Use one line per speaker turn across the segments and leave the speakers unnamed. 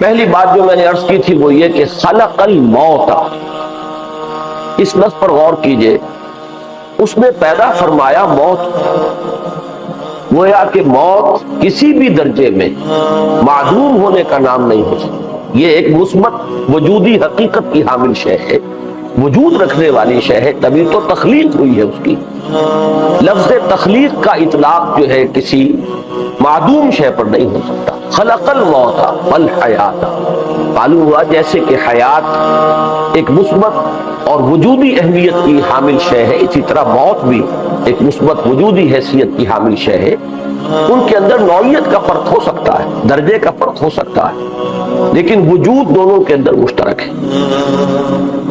پہلی بات جو میں نے عرض کی تھی وہ یہ کہ خلق الموت، اس لفظ پر غور کیجئے، اس نے پیدا فرمایا موت، گویا کہ موت کسی بھی درجے میں معدوم ہونے کا نام نہیں ہو سکتی۔ یہ ایک مثبت وجودی حقیقت کی حامل شے ہے، وجود رکھنے والی شے ہے، تبھی تو تخلیق ہوئی ہے اس کی۔ لفظ تخلیق کا اطلاق جو ہے کسی معدوم شے پر نہیں ہو سکتا۔ خلق الموت والحیات، معلوم ہوا جیسے کہ حیات ایک مثبت اور وجودی اہمیت کی حامل شے ہے، اسی طرح موت بھی ایک مثبت وجودی حیثیت کی حامل شے ہے۔ ان کے اندر نوعیت کا فرق ہو سکتا ہے، درجے کا فرق ہو سکتا ہے، لیکن وجود دونوں کے اندر مشترک ہے۔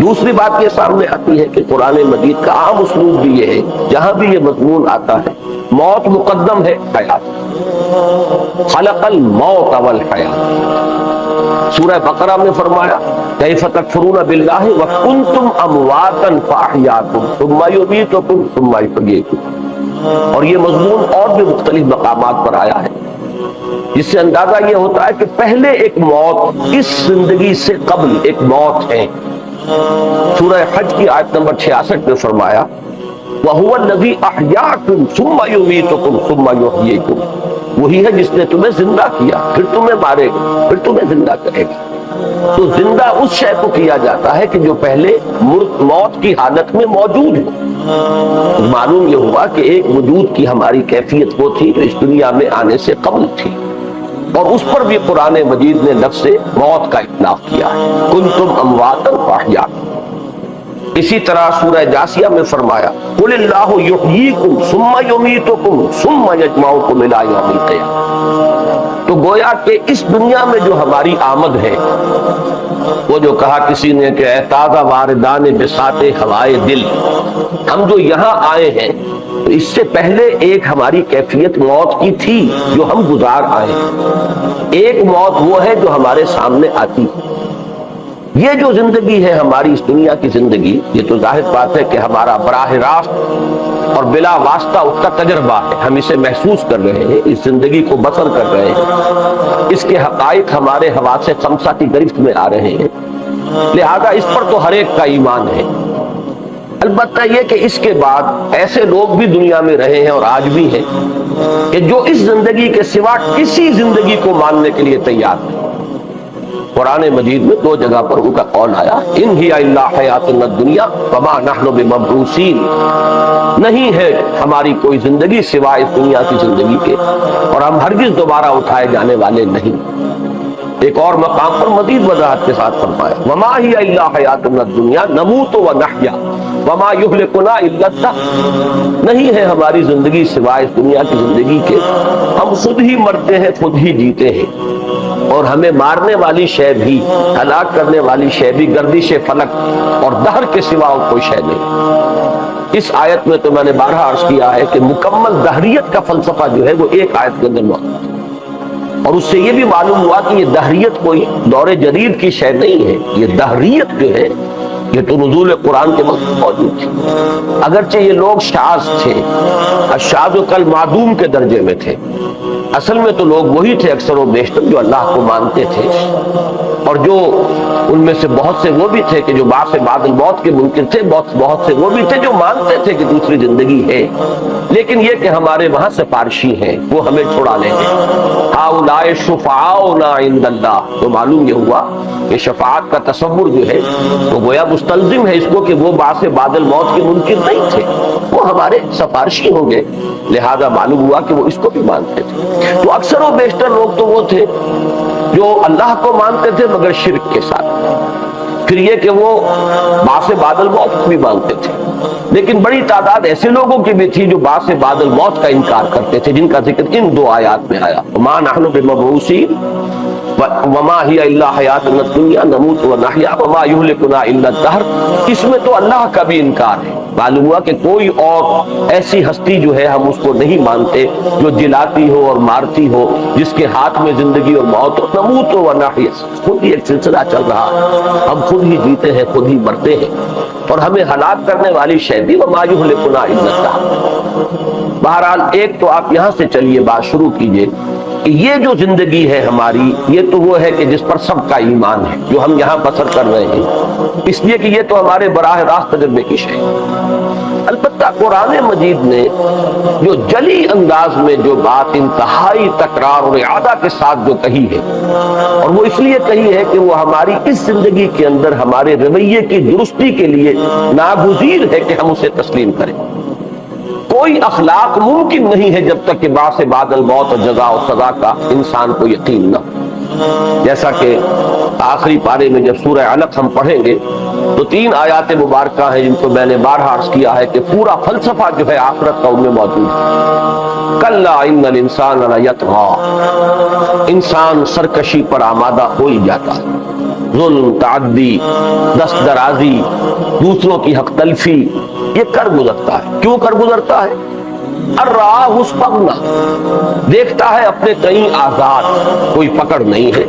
دوسری بات یہ سامنے آتی ہے کہ قرآن مجید کا عام اسلوب بھی یہ ہے، جہاں بھی یہ مضمون آتا ہے موت مقدم ہے حیات۔ خلق الموت والحیات، سورہ بقرہ میں فرمایا کیف تکفرون باللہ وکنتم امواتا فاحیاکم ثم یمیتکم ثم یحییکم، اور یہ مضمون اور بھی مختلف مقامات پر آیا ہے، جس سے اندازہ یہ ہوتا ہے کہ پہلے ایک موت اس زندگی سے قبل ایک موت ہے۔ سورہ حج کی آیت نمبر 66 میں فرمایا وَهُوَ الَّذِي أَحْيَاكُمْ ثُمَّ يُمِيتُكُمْ ثُمَّ يُحْيِيكُمْ، وہی ہے جس نے تمہیں زندہ کیا پھر تمہیں مارے گا پھر تمہیں زندہ کرے گا۔ تو زندہ اس شے کو کیا جاتا ہے کہ جو پہلے موت کی حالت میں موجود ہے۔ معلوم یہ ہوا کہ ایک وجود کی ہماری کیفیت وہ تھی جو اس دنیا میں آنے سے قبل تھی، اور اس پر بھی قرآن مجید نے لفظ موت کا اطلاق کیا ہے، کنتم امواتا فاحیاکم۔ اسی طرح سورہ جاسیہ میں فرمایا قل اللہ یحییکم ثم یمیتکم ثم یجمعکم الی یوم القیامہ۔ تو گویا کہ اس دنیا میں جو ہماری آمد ہے، وہ جو کہا کسی نے کہ اے تازہ واردان بساط ہوائے دل، ہم جو یہاں آئے ہیں تو اس سے پہلے ایک ہماری کیفیت موت کی تھی جو ہم گزار آئے ہیں۔ ایک موت وہ ہے جو ہمارے سامنے آتی ہے۔ یہ جو زندگی ہے ہماری اس دنیا کی زندگی، یہ تو ظاہر بات ہے کہ ہمارا براہ راست اور بلا واسطہ اس کا تجربہ ہے، ہم اسے محسوس کر رہے ہیں، اس زندگی کو بسر کر رہے ہیں، اس کے حقائق ہمارے حواس خمسہ کی گرفت میں آ رہے ہیں، لہذا اس پر تو ہر ایک کا ایمان ہے۔ البتہ یہ کہ اس کے بعد ایسے لوگ بھی دنیا میں رہے ہیں اور آج بھی ہیں کہ جو اس زندگی کے سوا کسی زندگی کو ماننے کے لیے تیار نہیں۔ قرآن مجید میں دو جگہ پر ان کا قول آیا ان ہی الا حیاتنا الدنیا وما نحن بمبعوثین، نہیں ہے ہماری کوئی زندگی سوائے اس دنیا کی زندگی کے، اور ہم ہرگز دوبارہ اٹھائے جانے والے نہیں۔ ایک اور مقام پر مزید وضاحت کے ساتھ فرمایا وما ہی الا حیاتنا الدنیا نموت ونحیا وما یہلکنا الا الدہر، نہیں ہے ہماری زندگی سوائے اس دنیا کی زندگی کے، ہم خود ہی مرتے ہیں خود ہی جیتے ہیں، اور ہمیں مارنے والی شے بھی، ہلاک کرنے والی شے بھی گردش فلک اور دہر کے سوا اور کوئی شے نہیں۔ اس آیت میں تو میں نے بارہا عرض کیا ہے کہ مکمل دہریت کا فلسفہ جو ہے وہ ایک آیت کے اندر موجود ہے، اور اس سے یہ بھی معلوم ہوا کہ یہ دہریت کوئی دور جدید کی شے نہیں ہے، یہ دہریت جو ہے یہ تو نزول قرآن کے وقت موجود تھی۔ اگرچہ یہ لوگ شاذ تھے، الشاذ کالمعدوم کے درجے میں تھے، اصل میں تو لوگ وہی تھے اکثر و بیشتر جو اللہ کو مانتے تھے، اور جو ان میں سے بہت سے وہ بھی تھے کہ جو بعث بعد الموت کے منکر تھے، بہت سے وہ بھی تھے جو مانتے تھے کہ دوسری زندگی ہے، لیکن یہ کہ ہمارے وہاں سفارشی ہیں وہ ہمیں چھڑا لیں گے۔ ہؤلاء شفعاؤنا عند اللہ، تو معلوم یہ ہوا کہ شفاعت کا تصور جو ہے تو گویا مستلزم ہے اس کو کہ وہ بعث بعد الموت کے منکر نہیں تھے، وہ ہمارے سفارشی ہوں گے، لہذا معلوم ہوا کہ وہ اس کو بھی مانتے تھے۔ تو اکثر و بیشتر لوگ تو وہ تھے جو اللہ کو مانتے تھے مگر شرک کے ساتھ، پھر یہ کہ وہ بعث بعد الموت بھی مانتے تھے، لیکن بڑی تعداد ایسے لوگوں کی بھی تھی جو بعث بعد الموت کا انکار کرتے تھے، جن کا ذکر ان دو آیات میں آیا وما نحن بمبعوثین وما ہی الا حیاتنا الدنیا نموت ونحیا وما یہلکنا الا الدہر۔ اس میں تو اللہ کا بھی انکار ہے، معلوم ہوا کہ کوئی اور ایسی ہستی جو ہے ہم اس کو نہیں مانتے جو جلاتی ہو اور مارتی ہو، جس کے ہاتھ میں زندگی اور موت ہو، نموت ونحیا، خود ہی ایک سلسلہ چل رہا ہے، ہم خود ہی جیتے ہیں خود ہی مرتے ہیں، اور ہمیں ہلاک کرنے والی شے بھی وما یہلکنا الا الدہر۔ بہرحال ایک تو آپ یہاں سے چلیے بات شروع کیجئے یہ جو زندگی ہے ہماری، یہ تو وہ ہے کہ جس پر سب کا ایمان ہے، جو ہم یہاں بسر کر رہے ہیں، اس لیے کہ یہ تو ہمارے براہ راست تجربے کی شے۔ البتہ قرآن مجید نے جو جلی انداز میں جو بات انتہائی تکرار اور اعادہ کے ساتھ جو کہی ہے، اور وہ اس لیے کہی ہے کہ وہ ہماری اس زندگی کے اندر ہمارے رویے کی درستی کے لیے ناگزیر ہے کہ ہم اسے تسلیم کریں۔ کوئی اخلاق ممکن نہیں ہے جب تک کہ بعث بعد الموت اور جزا و سزا کا انسان کو یقین نہ ہو۔ جیسا کہ آخری پارے میں جب سورہ علق ہم پڑھیں گے تو 3 آیات مبارکہ ہیں جن کو میں نے بارہا عرض کیا ہے کہ پورا فلسفہ جو ہے آخرت کا ان میں موجود ہے۔ کلا ان الانسان لیطغی، انسان سرکشی پر آمادہ ہو ہی جاتا ہے، ظلم، تعدی، دست درازی، دوسروں کی حق تلفی، یہ کر گزرتا ہے۔ کیوں کر گزرتا ہے؟ الراہ استغنی، دیکھتا ہے اپنے کئی آزاد، کوئی پکڑ نہیں ہے۔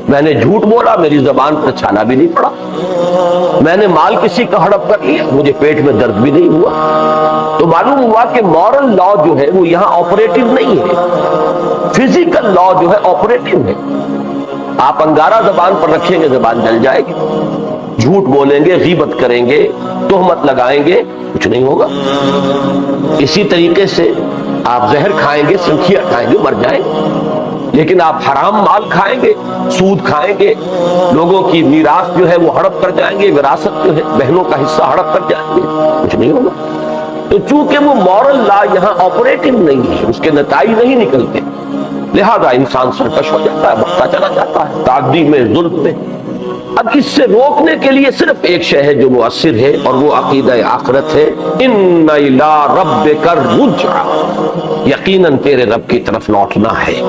میں نے جھوٹ بولا، میری زبان پر چھالا بھی نہیں پڑا، میں نے مال کسی کا ہڑپ کر لیا، مجھے پیٹ میں درد بھی نہیں ہوا۔ تو معلوم ہوا کہ مورل لا جو ہے وہ یہاں آپریٹو نہیں ہے، فزیکل لا جو ہے آپریٹو ہے۔ آپ انگارہ زبان پر رکھیں گے، زبان جل جائے گی، جھوٹ بولیں گے، غیبت کریں گے، تہمت لگائیں گے، کچھ نہیں ہوگا۔ اسی طریقے سے آپ زہر کھائیں گے، سنکھیا کھائیں گے، مر جائیں گے۔ لیکن آپ حرام مال کھائیں گے، سود کھائیں گے، لوگوں کی میراث جو ہے وہ ہڑپ کر جائیں گے، وراثت جو ہے بہنوں کا حصہ ہڑپ کر جائیں گے، کچھ نہیں ہوگا۔ تو چونکہ وہ مورل لا یہاں آپریٹو نہیں ہے، اس کے نتائج نہیں نکلتے، لہذا انسان سرکش ہو جاتا ہے، بڑھتا چلا جاتا ہے تعدی میں، ظلم میں۔ اب اس سے روکنے کے لیے صرف ایک شے ہے جو مؤثر ہے، اور وہ عقیدہ آخرت ہے۔ ان الی ربک الرجع، یقیناً تیرے رب کی طرف لوٹنا ہے۔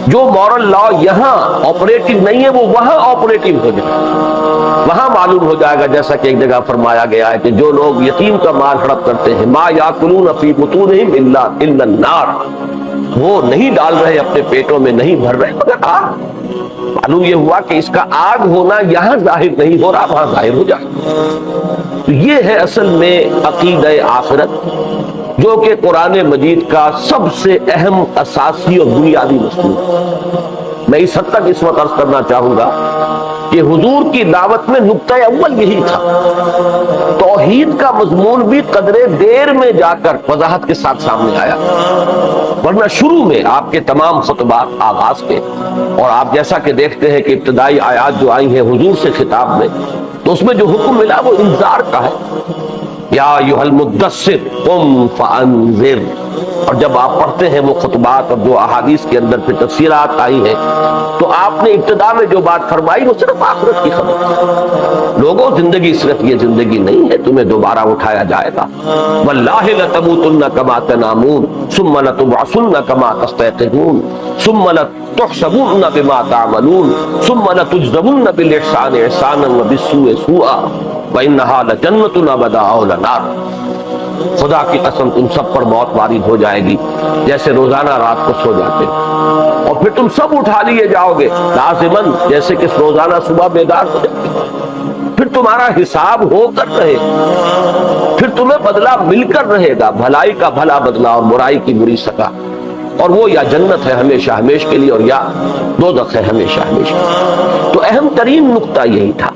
جو مورل لا یہاں آپریٹو نہیں ہے وہ وہاں آپریٹو ہو جائے گا، وہاں معلوم ہو جائے گا، جیسا کہ ایک جگہ فرمایا گیا ہے کہ جو لوگ یتیم کا مال ہڑپ کرتے ہیں، ما یاکلون فی بطونہم الا النار، وہ نہیں ڈال رہے اپنے پیٹوں میں، نہیں بھر رہے مگر آگ۔ معلوم یہ ہوا کہ اس کا آگ ہونا یہاں ظاہر نہیں ہو رہا، وہاں ظاہر ہو جائے۔ تو یہ ہے اصل میں عقیدہ آخرت، جو کہ قرآن مجید کا سب سے اہم، اساسی اور بنیادی مضمون۔ میں اس حد تک اس وقت عرض کرنا چاہوں گا کہ حضور کی دعوت میں نقطہ اول یہی تھا۔ توحید کا مضمون بھی قدرے دیر میں جا کر وضاحت کے ساتھ سامنے آیا، ورنہ شروع میں آپ کے تمام خطبات آغاز کے، اور آپ جیسا کہ دیکھتے ہیں کہ ابتدائی آیات جو آئی ہیں حضور سے خطاب میں، تو اس میں جو حکم ملا وہ انذار کا ہے، یا ایھا المدثر قم فانذر۔ اور جب آپ پڑھتے ہیں وہ خطبات اور جو احادیث کے اندر پھر تفسیرات آئی ہیں، تو آپ نے ابتدا میں جو بات فرمائی وہ صرف آخرت کی خبر۔ لوگوں، زندگی صرف یہ زندگی نہیں ہے، تمہیں دوبارہ اٹھایا جائے گا۔ واللہ لتموتن کما تنامون ثم لتبعثن کما تستيقظون ثم لتحسبن بما تعملون ثم لتجزون بالاحسان احسانا وبالسوء سوءا وانها لجنة ابدا او لنار۔ خدا کی قسم تم سب پر موت وارد ہو جائے گی جیسے روزانہ رات کو سو جاتے، اور پھر تم سب اٹھا لیے جاؤ گے لازماً، جیسے کہ روزانہ صبح بیدار ہو جاتے، پھر تمہارا حساب ہو کر رہے گا، پھر تمہیں بدلہ مل کر رہے گا، بھلائی کا بھلا بدلہ اور برائی کی بری سزا، اور وہ یا جنت ہے ہمیشہ ہمیشہ کے لیے، اور یا دوزخ ہے ہمیشہ ہمیشہ۔ تو اہم ترین نقطہ یہی تھا،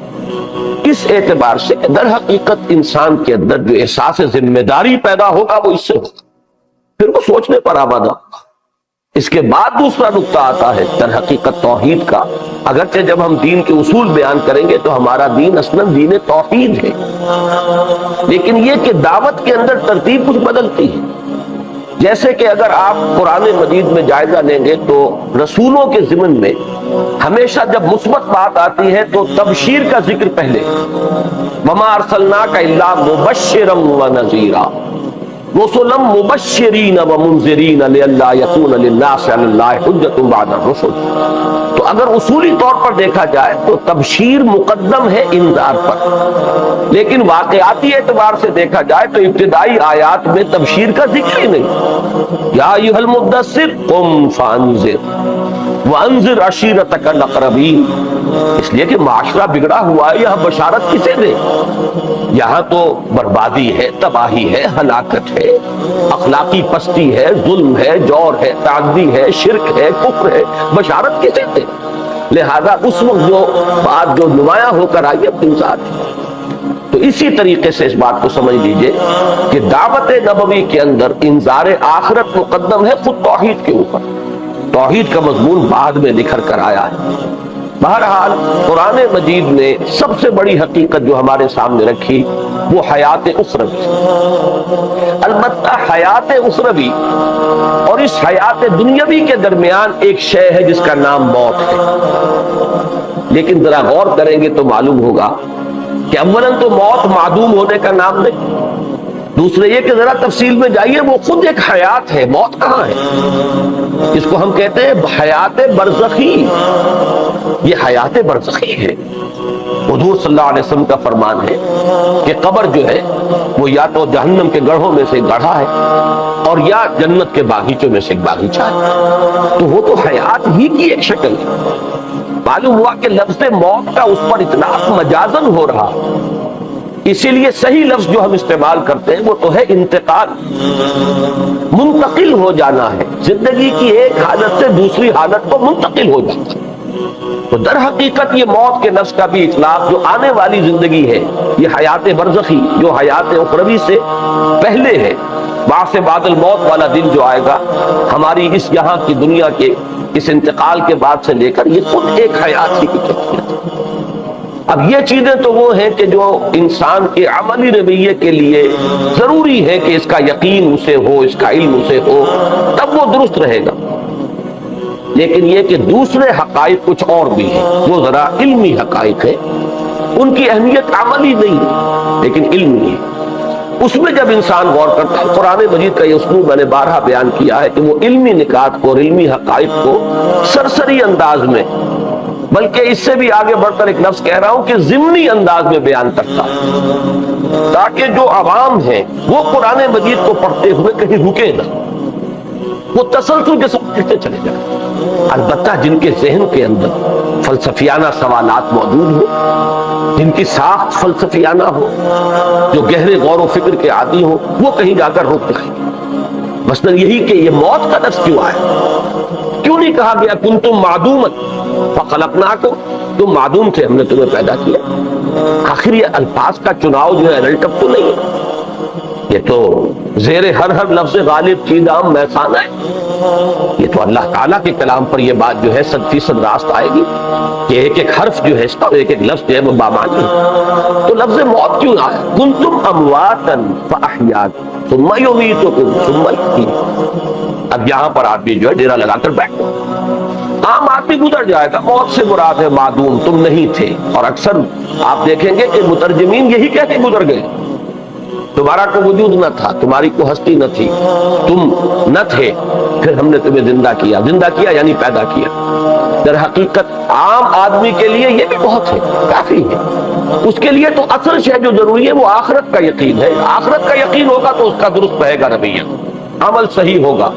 اس اعتبار سے در حقیقت انسان کے اندر جو احساس ذمہ داری پیدا ہوگا وہ اس سے ہوگا، پھر وہ سوچنے پر آمادہ ہوگا۔ اس کے بعد دوسرا نقطہ آتا ہے در حقیقت توحید کا۔ اگرچہ جب ہم دین کے اصول بیان کریں گے تو ہمارا دین اصلاً دین توحید ہے، لیکن یہ کہ دعوت کے اندر ترتیب کچھ بدلتی ہے۔ جیسے کہ اگر آپ قرآن مجید میں جائزہ لیں گے تو رسولوں کے ضمن میں ہمیشہ جب مثبت بات آتی ہے تو تبشیر کا ذکر پہلے، وما ارسلناک الا مبشرا ونذیرا، رسلا مبشرین ومنذرین لئلا یکون للناس علی اللہ حجۃ بعد الرسل۔ تو اگر اصولی طور پر دیکھا جائے تو تبشیر مقدم ہے انذار پر، لیکن واقعاتی اعتبار سے دیکھا جائے تو ابتدائی آیات میں تبشیر کا ذکر ہی نہیں۔ یا ایھا المدثر قم فانذر، وَأَنذِرْ عَشِيرَتَكَ الْأَقْرَبِينَ، اس لیے کہ معاشرہ بگڑا ہوا ہے، یہاں بشارت کسے دے؟ یہاں تو بربادی ہے، تباہی ہے، ہلاکت ہے، اخلاقی پستی ہے، ظلم ہے، جور ہے، تعدی ہے، شرک ہے، کفر ہے، بشارت کسے دے؟ لہذا اس وقت جو بات جو نمایاں ہو کر آئی اپنے ساتھ، تو اسی طریقے سے اس بات کو سمجھ لیجئے کہ دعوت نبوی کے اندر انذار آخرت مقدم ہے خود توحید کے اوپر، توحید کا مضمون بعد میں نکھر کر آیا ہے۔ بہرحال قرآن مجید نے سب سے بڑی حقیقت جو ہمارے سامنے رکھی وہ حیات اخروی، البتہ حیات اخروی اور اس حیات دنیاوی کے درمیان ایک شے ہے جس کا نام موت ہے۔ لیکن ذرا غور کریں گے تو معلوم ہوگا کہ اولاً تو موت معدوم ہونے کا نام نہیں، دوسرے یہ کہ ذرا تفصیل میں جائیے، وہ خود ایک حیات ہے۔ موت کہاں ہے؟ اس کو ہم کہتے ہیں حیات برزخی، یہ حیات برزخی ہے۔ حضور صلی اللہ علیہ وسلم کا فرمان ہے کہ قبر جو ہے وہ یا تو جہنم کے گڑھوں میں سے گڑھا ہے اور یا جنت کے باغیچوں میں سے ایک باغیچہ ہے، تو وہ تو حیات ہی کی ایک شکل ہے۔ معلوم ہوا کہ لفظ موت کا اس پر اطلاق مجازن ہو رہا، اسی لیے صحیح لفظ جو ہم استعمال کرتے ہیں وہ تو ہے انتقال، منتقل ہو جانا ہے، زندگی کی ایک حالت سے دوسری حالت کو منتقل ہو جانا ہے۔ تو در حقیقت یہ موت کے لفظ کا بھی اطلاق جو آنے والی زندگی ہے، یہ حیات برزخی جو حیات اخروی سے پہلے ہے، بعد سے بعد الموت والا دن جو آئے گا، ہماری اس یہاں کی دنیا کے اس انتقال کے بعد سے لے کر یہ خود ایک حیات ہی کی کیفیت ہے۔ اب یہ چیزیں تو وہ ہیں کہ جو انسان کے عملی رویے کے لیے ضروری ہے کہ اس کا یقین اسے ہو، اس کا علم اسے ہو، تب وہ درست رہے گا۔ لیکن یہ کہ دوسرے حقائق کچھ اور بھی ہیں، وہ ذرا علمی حقائق ہے، ان کی اہمیت عملی نہیں ہے لیکن علمی ہے۔ اس میں جب انسان غور کرتا ہے، قرآن مجید کا یہ اسلوب میں نے بارہا بیان کیا ہے کہ وہ علمی نکات کو اور علمی حقائق کو سرسری انداز میں، بلکہ اس سے بھی آگے بڑھ کر ایک لفظ کہہ رہا ہوں کہ ضمنی انداز میں بیان کرتا ہے، تاکہ جو عوام ہیں وہ قرآن مجید کو پڑھتے ہوئے کہیں رکے نہ، وہ تسلسل کے ساتھ پڑھتے چلے جائیں۔ البتہ جن کے ذہن کے اندر فلسفیانہ سوالات موجود ہوں، جن کی ساخت فلسفیانہ ہو، جو گہرے غور و فکر کے عادی ہوں، وہ کہیں جا کر رک جائیں۔ مثلا یہی کہ یہ موت کا لفظ کیوں آیا؟ کیوں نہیں کہا گیا کنتم معدومن فخلقناکم، تم معدوم تھے ہم نے تمہیں پیدا کیا؟ آخر یہ الفاظ کا چناؤ جو ہے رلٹپ تو نہیں ہے، یہ تو زیر ہر لفظ غالب چیدام محسان ہے۔ یہ تو اللہ تعالیٰ کے کلام پر یہ بات جو ہے 100% راست آئے گی کہ ایک ایک حرف جو ہے اس کا، ایک ایک لفظ جو ہے وہ بامانی ہے۔ تو لفظ موت کیوں آیا؟ کنتم امواتا فاحیاکم ثم یمیتکم ثم یحییکم۔ اب یہاں پر آدمی جو ہے ڈیرا لگا کر بیٹھ، عام آدمی گزر جائے گا، موت سے مراد ہے معدوم، تم نہیں تھے۔ اور اکثر آپ دیکھیں گے کہ مترجمین یہی کہہ کے گزر گئے، تمہارا کوئی وجود نہ تھا، تمہاری کوئی ہستی نہ تھی، تم نہ تھے، پھر ہم نے تمہیں زندہ کیا۔ زندہ کیا یعنی پیدا کیا۔ در حقیقت عام آدمی کے لیے یہ بھی بہت ہے، کافی ہے۔ اس کے لیے تو اصل شے جو ضروری ہے وہ آخرت کا یقین ہے۔ آخرت کا یقین ہوگا تو اس کا درست رہے گا رویہ، عمل صحیح ہوگا،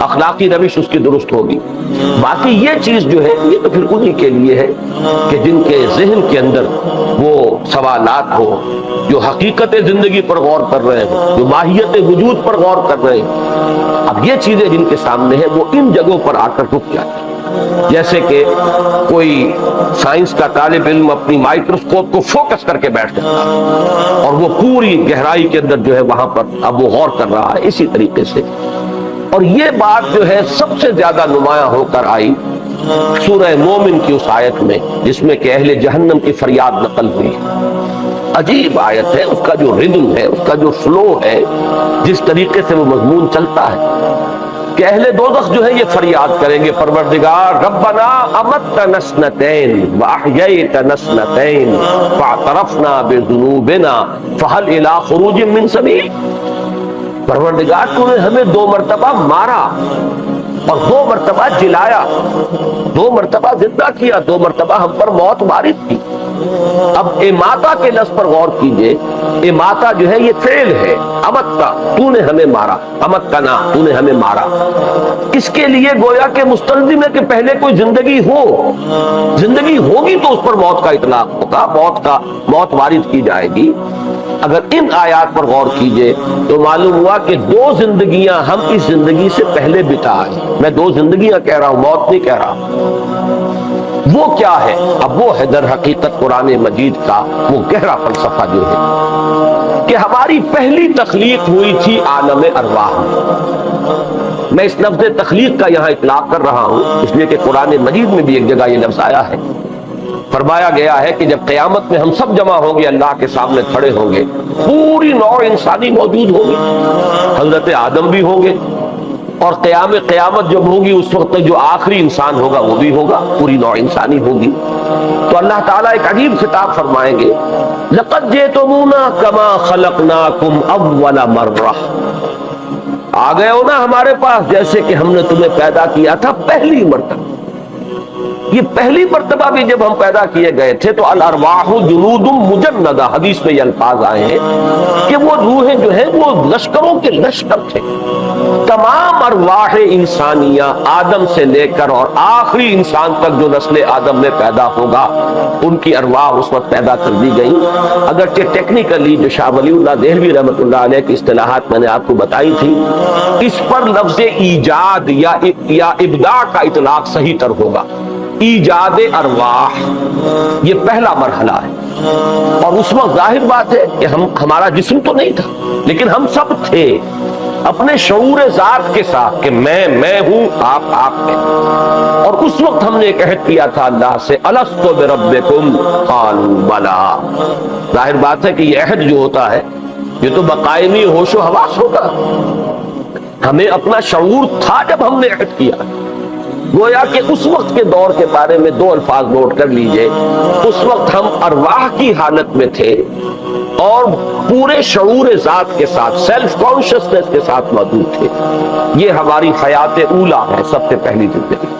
اخلاقی روش اس کی درست ہوگی۔ باقی یہ چیز جو ہے یہ تو پھر انہی کے لیے ہے کہ جن کے ذہن کے اندر وہ سوالات ہو، جو حقیقت زندگی پر غور کر رہے ہیں، جو ماہیت وجود پر غور کر رہے ہیں۔ اب یہ چیزیں جن کے سامنے ہیں وہ ان جگہوں پر آ کر رک جاتی ہیں۔ جیسے کہ کوئی سائنس کا طالب علم اپنی مائکروسکوپ کو فوکس کر کے بیٹھ جاتا ہے اور وہ پوری گہرائی کے اندر جو ہے وہاں پر اب وہ غور کر رہا ہے۔ اسی طریقے سے اور یہ بات جو ہے سب سے زیادہ نمایاں ہو کر آئی سورہ مومن کی اس آیت میں، جس میں کہ اہل جہنم کی فریاد نقل ہوئی ہے۔ عجیب آیت ہے، اس کا جو ردم ہے، اس کا جو فلو ہے، جس طریقے سے وہ مضمون چلتا ہے کہ اہل دوزخ جو ہے یہ فریاد کریں گے، پروردگار ربنا امتنا اثنتین واحییتنا اثنتین فاعترفنا بذنوبنا فهل الی خروج من سبیل۔ پروردگار تو نے ہمیں 2 مرتبہ مارا اور 2 مرتبہ جلایا، 2 مرتبہ زندہ کیا، 2 مرتبہ ہم پر موت وارد کی، اب اماتا کے لفظ پر غور کیجئے. اماتا جو ہے یہ فعل ہے. امتا تو نے ہمیں مارا، امتنا تو نے ہمیں مارا. اس کے لیے گویا کہ مستلزم ہے کہ پہلے کوئی زندگی ہو. زندگی ہوگی تو اس پر موت کا اطلاق ہوگا، موت وارد کی جائے گی. اگر ان آیات پر غور کیجئے تو معلوم ہوا کہ دو زندگیاں ہم اس زندگی سے پہلے بتا آئے. میں دو زندگیاں کہہ رہا ہوں، موت نہیں کہہ رہا. وہ کیا ہے؟ اب وہ ہے در حقیقت قرآن مجید کا وہ گہرا فلسفہ جو ہے کہ ہماری پہلی تخلیق ہوئی تھی عالم ارواح میں. میں اس لفظ تخلیق کا یہاں اطلاق کر رہا ہوں اس لیے کہ قرآن مجید میں بھی ایک جگہ یہ لفظ آیا ہے. فرمایا گیا ہے کہ جب قیامت میں ہم سب جمع ہوں گے، اللہ کے سامنے کھڑے ہوں گے، پوری نوع انسانی موجود ہوگی. حضرت آدم بھی ہوں گے، اور قیامت جب ہوگی اس وقت جو آخری انسان ہوگا وہ بھی ہوگا، پوری نوع انسانی ہوگی. تو اللہ تعالیٰ ایک عجیب خطاب فرمائیں گے، لَقَدْ جِئْتُمُونَا كَمَا خَلَقْنَاكُمْ أَوَّلَ مَرَّةٍ. آ گئے ہو نا ہمارے پاس جیسے کہ ہم نے تمہیں پیدا کیا تھا پہلی مرتبہ. یہ پہلی مرتبہ بھی جب ہم پیدا کیے گئے تھے تو الارواح جنود مجندہ، حدیث میں یہ الفاظ آئے ہیں کہ وہ روحیں جو ہیں وہ لشکروں کے لشکر تھے. تمام ارواح انسانیہ آدم سے لے کر اور آخری انسان تک جو نسل آدم میں پیدا ہوگا ان کی ارواح اس وقت پیدا کر دی گئی. اگرچہ ٹیکنیکلی جو شاہ ولی اللہ دہلوی رحمۃ اللہ علیہ کی اصطلاحات میں نے آپ کو بتائی تھی، اس پر لفظ ایجاد یا ابداع کا اطلاق صحیح تر ہوگا. ایجاد ارواح یہ پہلا مرحلہ ہے. اور اس وقت ظاہر بات ہے کہ ہمارا جسم تو نہیں تھا لیکن ہم سب تھے اپنے شعور ذات کے ساتھ کہ میں ہوں، آپ ہیں. اور اس وقت ہم نے ایک عہد کیا تھا اللہ سے، الست بربکم قالوا بلی. ظاہر بات ہے کہ یہ عہد جو ہوتا ہے یہ تو بقائمی ہوش و حواس ہوگا. ہمیں اپنا شعور تھا جب ہم نے عہد کیا. گویا کہ اس وقت کے دور کے بارے میں دو الفاظ نوٹ کر لیجئے. اس وقت ہم ارواح کی حالت میں تھے اور پورے شعور ذات کے ساتھ، سیلف کانشسنس کے ساتھ موجود تھے. یہ ہماری حیات اولا ہے، سب سے پہلی زندگی.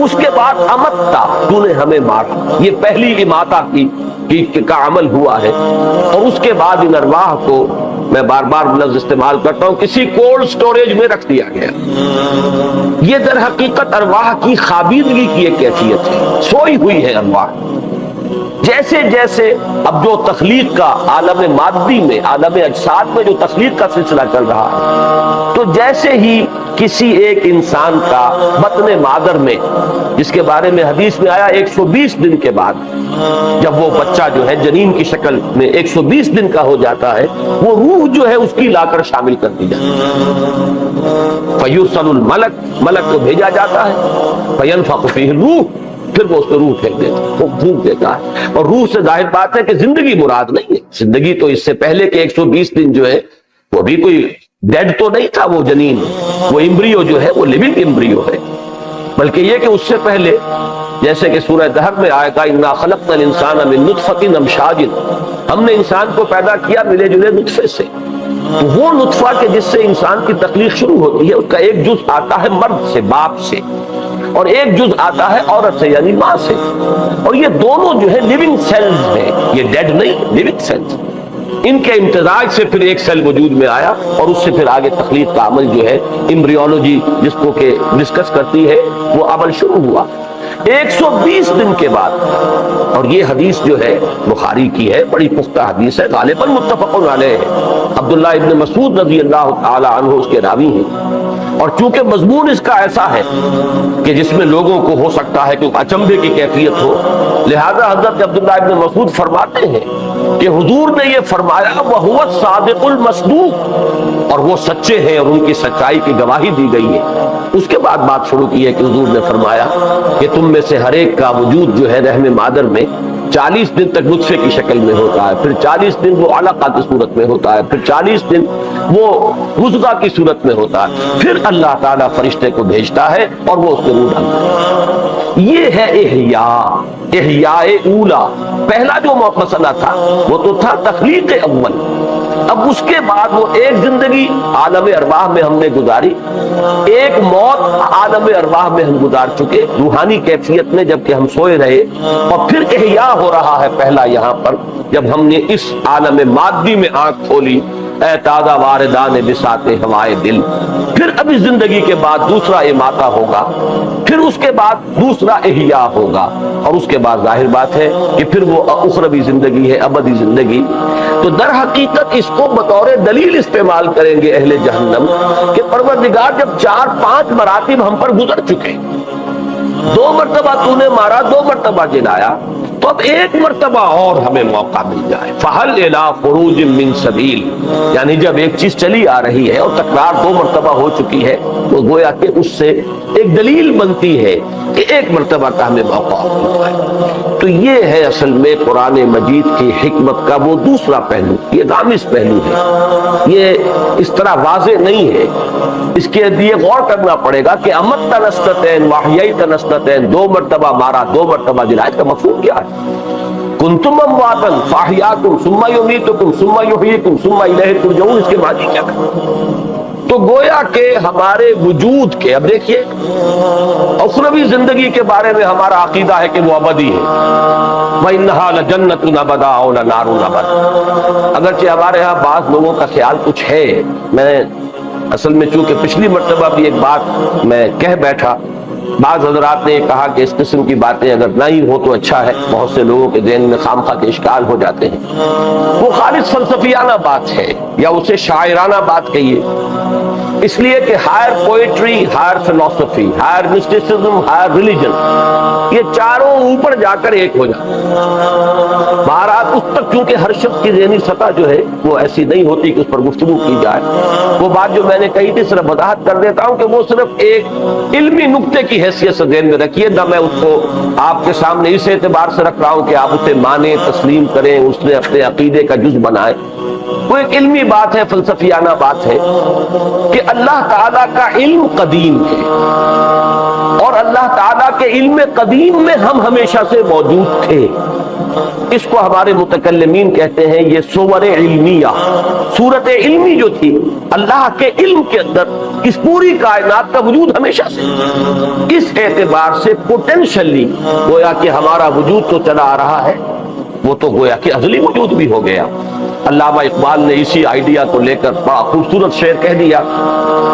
اس کے بعد امتا تو نے ہمیں مارا، یہ پہلی اماتا کا عمل ہوا ہے. اور اس کے بعد ان ارواح کو میں بار بار لفظ استعمال کرتا ہوں کسی کولڈ سٹوریج میں رکھ دیا گیا. یہ در حقیقت ارواح کی خابیدگی کی ایک کیفیت ہے، سوئی ہوئی ہے ارواح. جیسے جیسے اب جو تخلیق کا عالم مادی میں، عالم اجساد میں جو تخلیق کا سلسلہ چل رہا ہے، تو جیسے ہی کسی ایک انسان کا بطن مادر میں، جس کے بارے میں حدیث میں آیا 120 دن کے بعد جب وہ بچہ جو ہے جنین کی شکل میں 120 دن کا ہو جاتا ہے، وہ روح جو ہے اس کی لا کر شامل کر دی جاتی ہے. فیرسل الملک، ملک کو بھیجا جاتا ہے. فینفخ فیہ الروح، پھر وہ اس کو روح پھینک دیتا ہے، وہ پھونک دیتا ہے. اور روح سے ظاہر بات ہے کہ زندگی مراد نہیں ہے. زندگی تو اس سے پہلے کہ 120 دن جو ہے وہ بھی کوئی ڈیڈ تو نہیں تھا. وہ جنین، وہ امبریو جو ہے وہ لیونگ امبریو ہے. بلکہ یہ کہ اس سے پہلے جیسے کہ سورہ دہر میں آیا تھا انا خلقنا الانسان من نطفۃ امشاج، ہم نے انسان کو پیدا کیا ملے جلے نطفے سے. وہ نطفہ کہ جس سے انسان کی تخلیق شروع ہوتی ہے، اس کا ایک جز آتا ہے مرد سے، باپ سے، اور ایک جز آتا ہے عورت سے یعنی ماں سے. اور یہ دونوں جو ہے لیونگ سیلز ہیں، یہ ڈیڈ نہیں، لیونگ سیلز. ان کے امتزاج سے پھر ایک سیل وجود میں آیا اور اس سے پھر آگے تخلیق کا عمل جو ہے ایمبریولوجی جس کو کہ ڈسکس کرتی ہے وہ عمل شروع ہوا. 120 دن کے بعد، اور یہ حدیث جو ہے بخاری کی ہے، بڑی پختہ حدیث ہے، غالباً متفق علیہ ہے. عبداللہ ابن مسعود رضی اللہ تعالی عنہ اس کے راوی ہیں. اور چونکہ مضمون اس کا ایسا ہے کہ جس میں لوگوں کو ہو سکتا ہے کہ اچنبھے کی کیفیت ہو، لہذا حضرت عبداللہ ابن مسعود فرماتے ہیں کہ حضور نے یہ فرمایا وَهُوَ الصَّادِقُ الْمَصْدُوقُ، اور وہ سچے ہیں اور ان کی سچائی کی گواہی دی گئی ہے. اس کے بعد بات شروع کی ہے کہ حضور نے فرمایا کہ تم میں سے ہر ایک کا وجود جو ہے رحم مادر میں 40 دن تک نطفے کی شکل میں ہوتا ہے، پھر 40 دن وہ علقہ کی صورت میں ہوتا ہے، پھر 40 دن وہ مضغہ کی صورت میں ہوتا ہے، پھر اللہ تعالیٰ فرشتے کو بھیجتا ہے اور وہ اس کو روح ڈالتا ہے. یہ ہے احیاء اولا. پہلا جو مسئلہ تھا وہ تو تھا تخلیق اول، اب اس کے بعد وہ ایک زندگی عالم ارواح میں ہم نے گزاری، ایک موت عالم ارواح میں ہم گزار چکے روحانی کیفیت میں جبکہ ہم سوئے رہے، اور پھر احیا ہو رہا ہے پہلا یہاں پر جب ہم نے اس عالم مادی میں آنکھ کھولی، اے تازہ واردان بساط ہوائے دل۔ پھر اب اس زندگی کے بعد دوسرا اماتہ ہوگا، پھر اس کے بعد دوسرا احیا ہوگا، اور اس کے بعد ظاہر بات ہے کہ پھر وہ اخروی زندگی ہے، ابدی زندگی۔ تو در حقیقت اس کو بطور دلیل استعمال کریں گے اہل جہنم کہ پروردگار جب 4-5 مراتب ہم پر گزر چکے، 2 مرتبہ تو نے مارا، 2 مرتبہ جلایا، تو اب ایک مرتبہ اور ہمیں موقع مل جائے۔ فَهَلْ إِلَىٰ خُرُوجٍ مِّن سَبِيلٍ، یعنی جب ایک چیز چلی آ رہی ہے اور تکرار 2 مرتبہ ہو چکی ہے تو گویا کہ اس سے ایک دلیل بنتی ہے کہ ایک مرتبہ کا ہمیں موقع مل جائے۔ تو یہ ہے اصل میں قرآن مجید کی حکمت کا وہ دوسرا پہلو، یہ غامض پہلو ہے، یہ اس طرح واضح نہیں ہے، اس کے لیے غور کرنا پڑے گا کہ امت تنستتین واحیی تنستتین، 2 مرتبہ مارا 2 مرتبہ جلایا، اس کا مفہوم کیا ہے؟ کنتم امواتا فاحیاکم ثم یمیتکم ثم یحییکم ثم الیہ ترجعون، اس کے معنی کیا ہے؟ تو گویا کہ ہمارے وجود کے، اب دیکھیے اخروی زندگی کے بارے میں ہمارا عقیدہ ہے کہ وہ ابدی ہے، وَإِنَّهَا لَجَنَّةٌ أَبَدًا أَوْ لَنَارٌ أَبَدًا، اگرچہ ہمارے ہاں بعض لوگوں کا خیال کچھ ہے، میں اصل میں چونکہ پچھلی مرتبہ بھی ایک بات میں کہہ بیٹھا، بعض حضرات نے کہا کہ اس قسم کی باتیں اگر نہیں ہو تو اچھا ہے، بہت سے لوگوں کے ذہن میں خامخواہ کے اشکال ہو جاتے ہیں، وہ خالص فلسفیانہ بات ہے یا اسے شاعرانہ بات کہیے، اس لیے کہ ہائر پوئٹری، ہائر فلسفی، ہائر مسٹیسزم، ہائر ریلیجن، یہ چاروں اوپر جا کر ایک ہو جاتے ہیں۔ بہرحال اس تک چونکہ ہر شخص کی ذہنی سطح جو ہے وہ ایسی نہیں ہوتی کہ اس پر گفتگو کی جائے، وہ بات جو میں نے کہی تھی صرف وضاحت کر دیتا ہوں کہ وہ صرف ایک علمی نقطے کی حیثیت سے ذہن میں رکھیے، نہ میں اس کو آپ کے سامنے اس اعتبار سے رکھ رہا ہوں کہ آپ اسے مانیں، تسلیم کریں، اس نے اپنے عقیدے کا جز بنائیں۔ وہ ایک علمی بات ہے، فلسفیانہ بات ہے کہ اللہ تعالیٰ کا علم قدیم ہے، اور اللہ تعالیٰ کے علم قدیم میں ہم ہمیشہ سے موجود تھے۔ اس کو ہمارے متکلمین کہتے ہیں یہ صور علمیہ، صورت علمی جو تھی اللہ کے علم کے اندر اس پوری کائنات کا وجود ہمیشہ سے، اس اعتبار سے پوٹینشلی گویا کہ ہمارا وجود تو چلا آ رہا ہے، وہ تو گویا کہ ازلی وجود بھی ہو گیا۔ علامہ اقبال نے اسی آئیڈیا کو لے کر بڑا خوبصورت شعر کہہ دیا،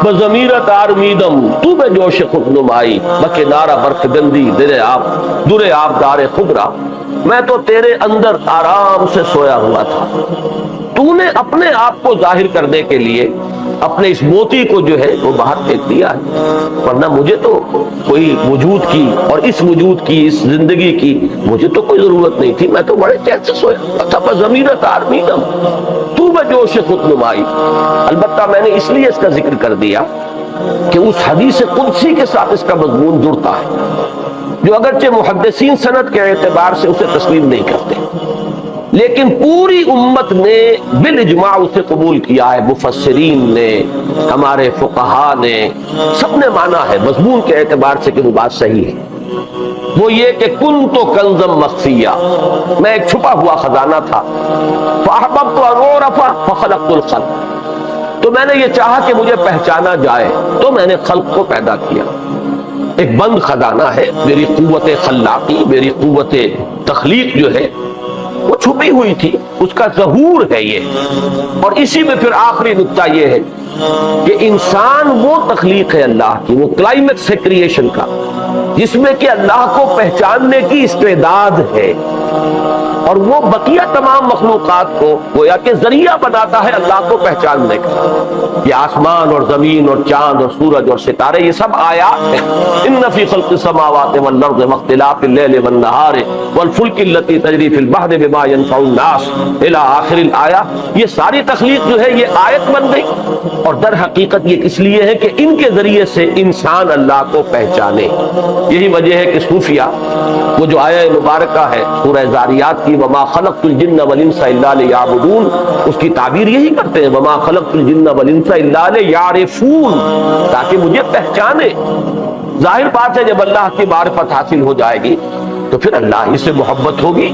بضمیرت آرمیدم تو بے جوش خود نمائی، بکنارہ برق گندی در آب دار خبرا، میں تو تیرے اندر آرام سے سویا ہوا تھا، تو نے اپنے آپ کو ظاہر کرنے کے لیے اپنے اس موتی کو جو ہے وہ باہر پھینک دیا ہے، ورنہ مجھے تو کوئی وجود کی اور اس وجود کی، اس زندگی کی مجھے تو کوئی ضرورت نہیں تھی، میں تو بڑے چین سے سویا ہوا تھا۔ بضمیرت آرمیدم تو بجوش خود نمائی، البتہ میں نے اس لیے اس کا ذکر کر دیا کہ اس حدیث قدسی کے ساتھ اس کا مضمون جڑتا ہے، جو اگرچہ محدثین سند کے اعتبار سے اسے تسلیم نہیں کرتے، لیکن پوری امت نے بالاجماع اسے قبول کیا ہے، مفسرین نے، ہمارے فقہاء نے، سب نے مانا ہے مضمون کے اعتبار سے کہ وہ بات صحیح ہے۔ وہ یہ کہ کنت کنزا مخفیا، میں ایک چھپا ہوا خزانہ تھا، فاحببت ان اعرف فخلقت الخلق، تو میں نے یہ چاہا کہ مجھے پہچانا جائے تو میں نے خلق کو پیدا کیا۔ ایک بند خزانہ ہے، میری قوت خلاقی، میری قوت تخلیق جو ہے وہ چھپی ہوئی تھی، اس کا ظہور ہے یہ۔ اور اسی میں پھر آخری نقطہ یہ ہے کہ انسان وہ تخلیق ہے اللہ کی، وہ کلائمیکس ہے کریشن کا، جس میں کہ اللہ کو پہچاننے کی استعداد ہے، اور وہ بقیہ تمام مخلوقات کو گویا کہ ذریعہ بناتا ہے اللہ کو پہچاننے کا۔ یہ آسمان اور زمین اور چاند اور سورج اور ستارے یہ سب آیات ہیں، ان فی خلق السماوات والارض واختلاف اللیل والنہار والفلک التی تجری فی البحر بما ينفع الناس الی آخر الآیہ، یہ ساری تخلیق جو ہے یہ آیت بن گئی، اور در حقیقت یہ اس لیے ہے کہ ان کے ذریعے سے انسان اللہ کو پہچانے۔ یہی وجہ ہے کہ صوفیہ وہ جو آیہ مبارکہ ہے سورہ ذاریات کی، وما خلقت الجن والانس الا لیعبدون، اس کی تعبیر یہی کرتے ہیں، وما خلقت الجن والانس الا لیعرفون، تاکہ مجھے پہچانے۔ ظاہر بات ہے جب اللہ کی معرفت حاصل ہو جائے گی تو پھر اللہ ہی سے محبت ہوگی،